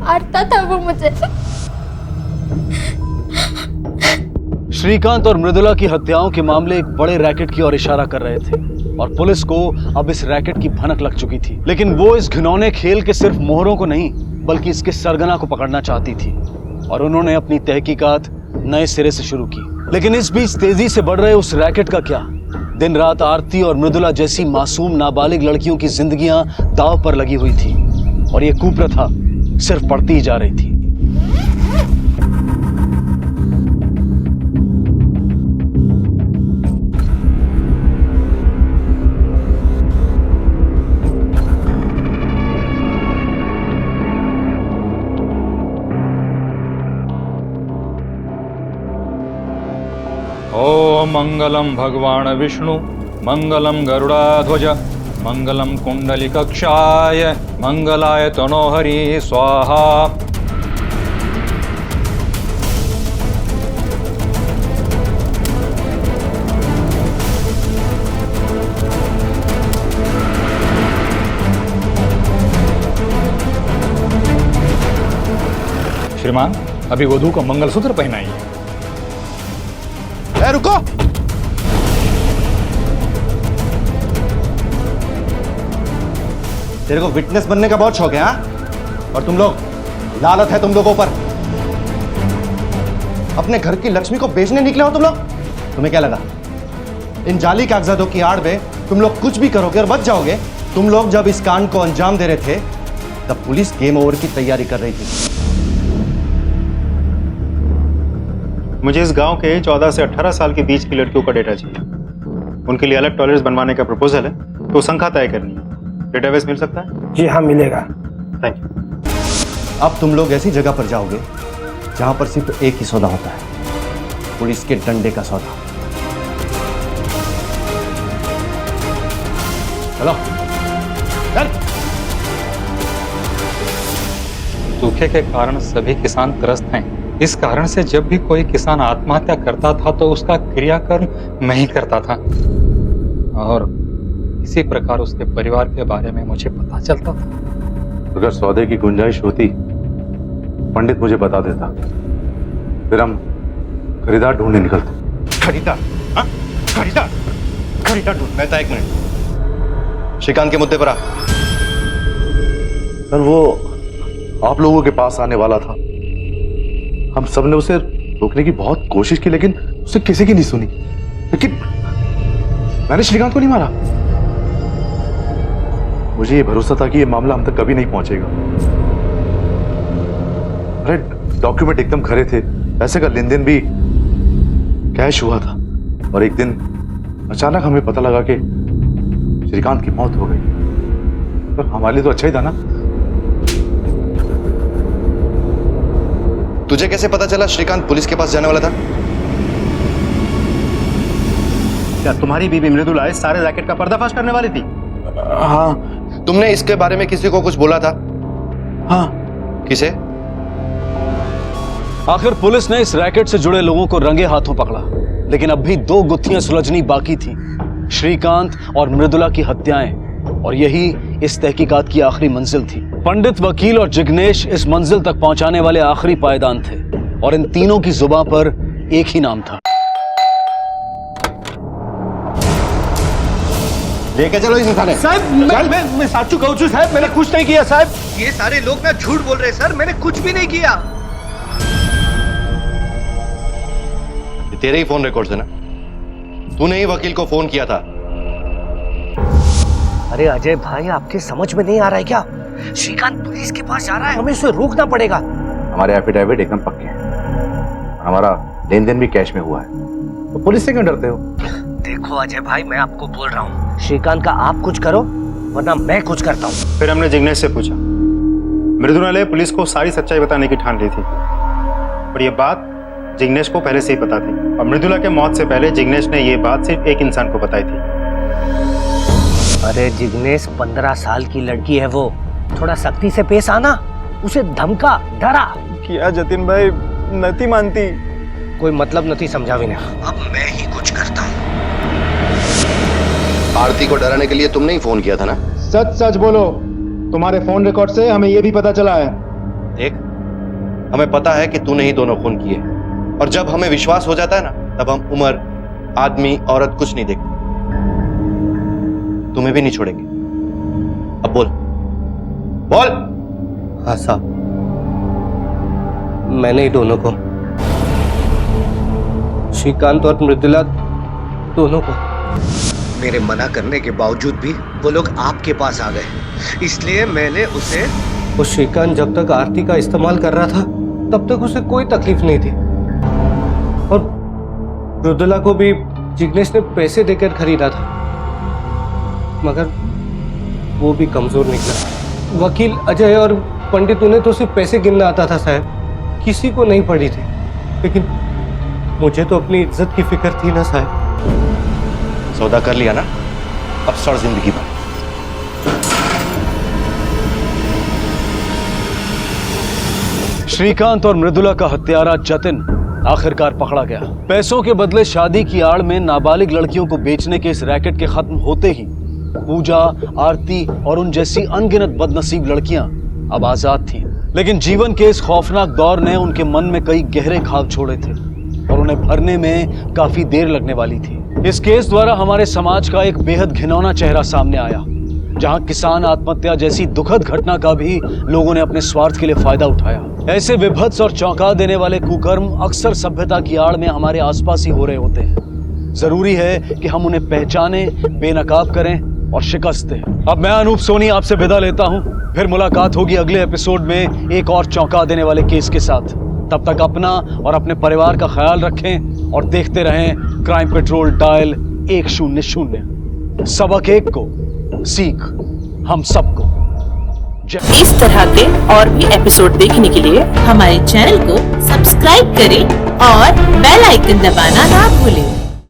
आता था वो मुझे। श्रीकांत और मृदुला की हत्याओं के मामले एक बड़े रैकेट की ओर इशारा कर रहे थे और पुलिस को अब इस रैकेट की भनक लग चुकी थी। लेकिन वो इस घिनौने खेल के सिर्फ मोहरों को नहीं बल्कि इसके सरगना को पकड़ना चाहती थी और उन्होंने अपनी तहकीकात नए सिरे से शुरू की। लेकिन इस बीच तेजी से बढ़ रहे उस रैकेट का क्या? दिन रात आरती और मृदुला जैसी मासूम नाबालिग लड़कियों की जिंदगियां दांव पर लगी हुई थी और ये कुप्रथा सिर्फ बढ़ती ही जा रही थी। ओम मंगलम भगवान विष्णु, मंगलम गरुड़ाध्वज, मंगलम कुंडलिकक्षाय, मंगलाय तनोहरि स्वाहा। श्रीमान, अभी वधू को मंगलसूत्र पहनाइए। रुको, तेरे को विटनेस बनने का बहुत शौक है हाँ? और तुम लोग, लालच है तुम लोगों पर। अपने घर की लक्ष्मी को बेचने निकले हो तुम लोग। तुम्हें क्या लगा इन जाली कागजातों की आड़ में तुम लोग कुछ भी करोगे और बच जाओगे? तुम लोग जब इस कांड को अंजाम दे रहे थे तब पुलिस गेम ओवर की तैयारी कर रही थी। मुझे इस गांव के 14 से 18 साल के बीच की लड़कियों का डेटा चाहिए। उनके लिए अलग टॉयलेट्स बनवाने का प्रपोजल है, तो संख्या तय करनी है। डेटाबेस मिल सकता है? जी हाँ, मिलेगा। Thank you. अब तुम लोग ऐसी जगह पर जाओगे जहां पर सिर्फ एक ही सौदा होता है, पुलिस के डंडे का सौदा। चलो चल। सूखे के कारण सभी किसान त्रस्त हैं। इस कारण से जब भी कोई किसान आत्महत्या करता था तो उसका क्रियाकर्म मैं ही करता था और इसी प्रकार उसके परिवार के बारे में मुझे पता चलता था। अगर सौदे की गुंजाइश होती पंडित मुझे बता देता, फिर हम खरीदार ढूंढने निकलते। खरीदार? हाँ? खरीदार? खरीदार ढूंढना था। 1 मिनट, श्रीकांत के मुद्दे पर आ। सर, वो आप लोगों के पास आने वाला था। हम सब ने उसे रोकने की बहुत कोशिश की लेकिन उसे किसी की नहीं सुनी। लेकिन मैंने श्रीकांत को नहीं मारा। मुझे ये भरोसा था कि ये मामला हम तक कभी नहीं पहुंचेगा। अरे डॉक्यूमेंट एकदम खरे थे, पैसे का लेन देन भी कैश हुआ था और एक दिन अचानक हमें पता लगा कि श्रीकांत की मौत हो गई। पर हमारे लिए तो अच्छा ही था ना। तुझे कैसे पता चला श्रीकांत पुलिस के पास जाने वाला था? क्या तुम्हारी बीबी मृदुला इस सारे रैकेट का पर्दाफाश करने वाली थी? हाँ। तुमने इसके बारे में किसी को कुछ बोला था? हाँ। किसे? आखिर पुलिस ने इस रैकेट से जुड़े लोगों को रंगे हाथों पकड़ा, लेकिन अब भी 2 गुत्थियां सुलझनी बाकी थी, श्रीकांत और मृदुला की हत्याएं। और यही इस तहकीकात की आखिरी मंजिल थी। पंडित, वकील और जिग्नेश इस मंजिल तक पहुंचाने वाले आखिरी पायदान थे और इन तीनों की जुबान पर एक ही नाम था। लेके चलो इसे थाने। साहब, मैं साचू कहूँ छू साहब, मैंने कुछ नहीं किया साहब। ये सारे लोग ना झूठ बोल रहे हैं सर, मैंने कुछ भी नहीं किया। ये तेरे ही फोन रिकॉर्ड्स है ना? तूने ही वकील को फोन किया था। अरे अजय भाई, आपके समझ में नहीं आ रहा है क्या? श्रीकांत पुलिस के पास जा रहा है, हमें उसे रोकना पड़ेगा। हमारे एफिडेविट एकदम पक्के हैं, हमारा लेन देन भी कैश में हुआ है, तो पुलिस से क्यों डरते हो? देखो अजय भाई, मैं आपको बोल रहा हूँ, श्रीकांत का आप कुछ करो वरना मैं कुछ करता हूँ। फिर हमने जिग्नेश से पूछा, मृदुला ने पुलिस को सारी सच्चाई बताने की ठान ली थी, और ये बात जिग्नेश को पहले से ही पता थी। और मृदुला के मौत से पहले जिग्नेश ने ये बात सिर्फ एक इंसान को बताई थी। अरे जिग्नेश 15 साल की लड़की है वो, थोड़ा सख्ती से पेश आना, उसे धमका डरा। किया जतिन भाई, नती मानती। कोई मतलब नहीं समझा भी ना। अब मैं ही कुछ करता हूँ। आरती को डराने के लिए तुमने ही फोन किया था ना? सच सच बोलो, तुम्हारे फोन रिकॉर्ड से हमें यह भी पता चला है। देख, हमें पता है कि तूने ही दोनों खून किए, और जब हमें विश्वास हो जाता है ना, तब हम उम्र, आदमी, औरत कुछ नहीं देखते। तुम्हें भी नहीं छोड़ेंगे। अब बोल बोल। हाँ साहब, मैंने ही दोनों को, श्रीकांत और मृदुला दोनों को। मेरे मना करने के बावजूद भी वो लोग आपके पास आ गए, इसलिए मैंने उसे। वो श्रीकांत जब तक आरती का इस्तेमाल कर रहा था तब तक उसे कोई तकलीफ नहीं थी, और मृदुला को भी जिग्नेश ने पैसे देकर खरीदा था, मगर वो भी कमजोर निकला। वकील अजय और पंडित उन्हें तो सिर्फ पैसे गिनना आता था साहब, किसी को नहीं पड़ी थी। लेकिन मुझे तो अपनी इज्जत की फिक्र थी ना साहब। सौदा कर लिया ना, अब सड़ जिंदगी भर। श्रीकांत और मृदुला का हत्यारा जतिन आखिरकार पकड़ा गया। पैसों के बदले शादी की आड़ में नाबालिग लड़कियों को बेचने के इस रैकेट के खत्म होते ही पूजा, आरती और उन जैसी अनगिनत बदनसीब लड़कियां अब आजाद थीं। लेकिन जीवन के इस खौफनाक दौर ने उनके मन में कई गहरे घाव छोड़े थे, और उन्हें भरने में काफी देर लगने वाली थी। इस केस द्वारा हमारे समाज का एक बेहद घिनौना चेहरा सामने आया, जहां किसान आत्महत्या जैसी दुखद घटना का भी लोगों ने अपने स्वार्थ के लिए फायदा उठाया। ऐसे विभत्स और चौंका देने वाले कुकर्म अक्सर सभ्यता की आड़ में हमारे आसपास ही हो रहे होते हैं। जरूरी है कि हम उन्हें पहचाने, बेनकाब करें और शिकस्त दें। अब मैं अनूप सोनी आपसे विदा लेता हूं, फिर मुलाकात होगी अगले एपिसोड में एक और चौंका देने वाले केस के साथ। तब तक अपना और अपने परिवार का ख्याल रखें और देखते रहें क्राइम पेट्रोल डायल 100। सबक एक को, सीख हम सबको। इस तरह के और भी एपिसोड देखने के लिए हमारे चैनल को सब्सक्राइब करें और बेल आइकन दबाना ना भूलें।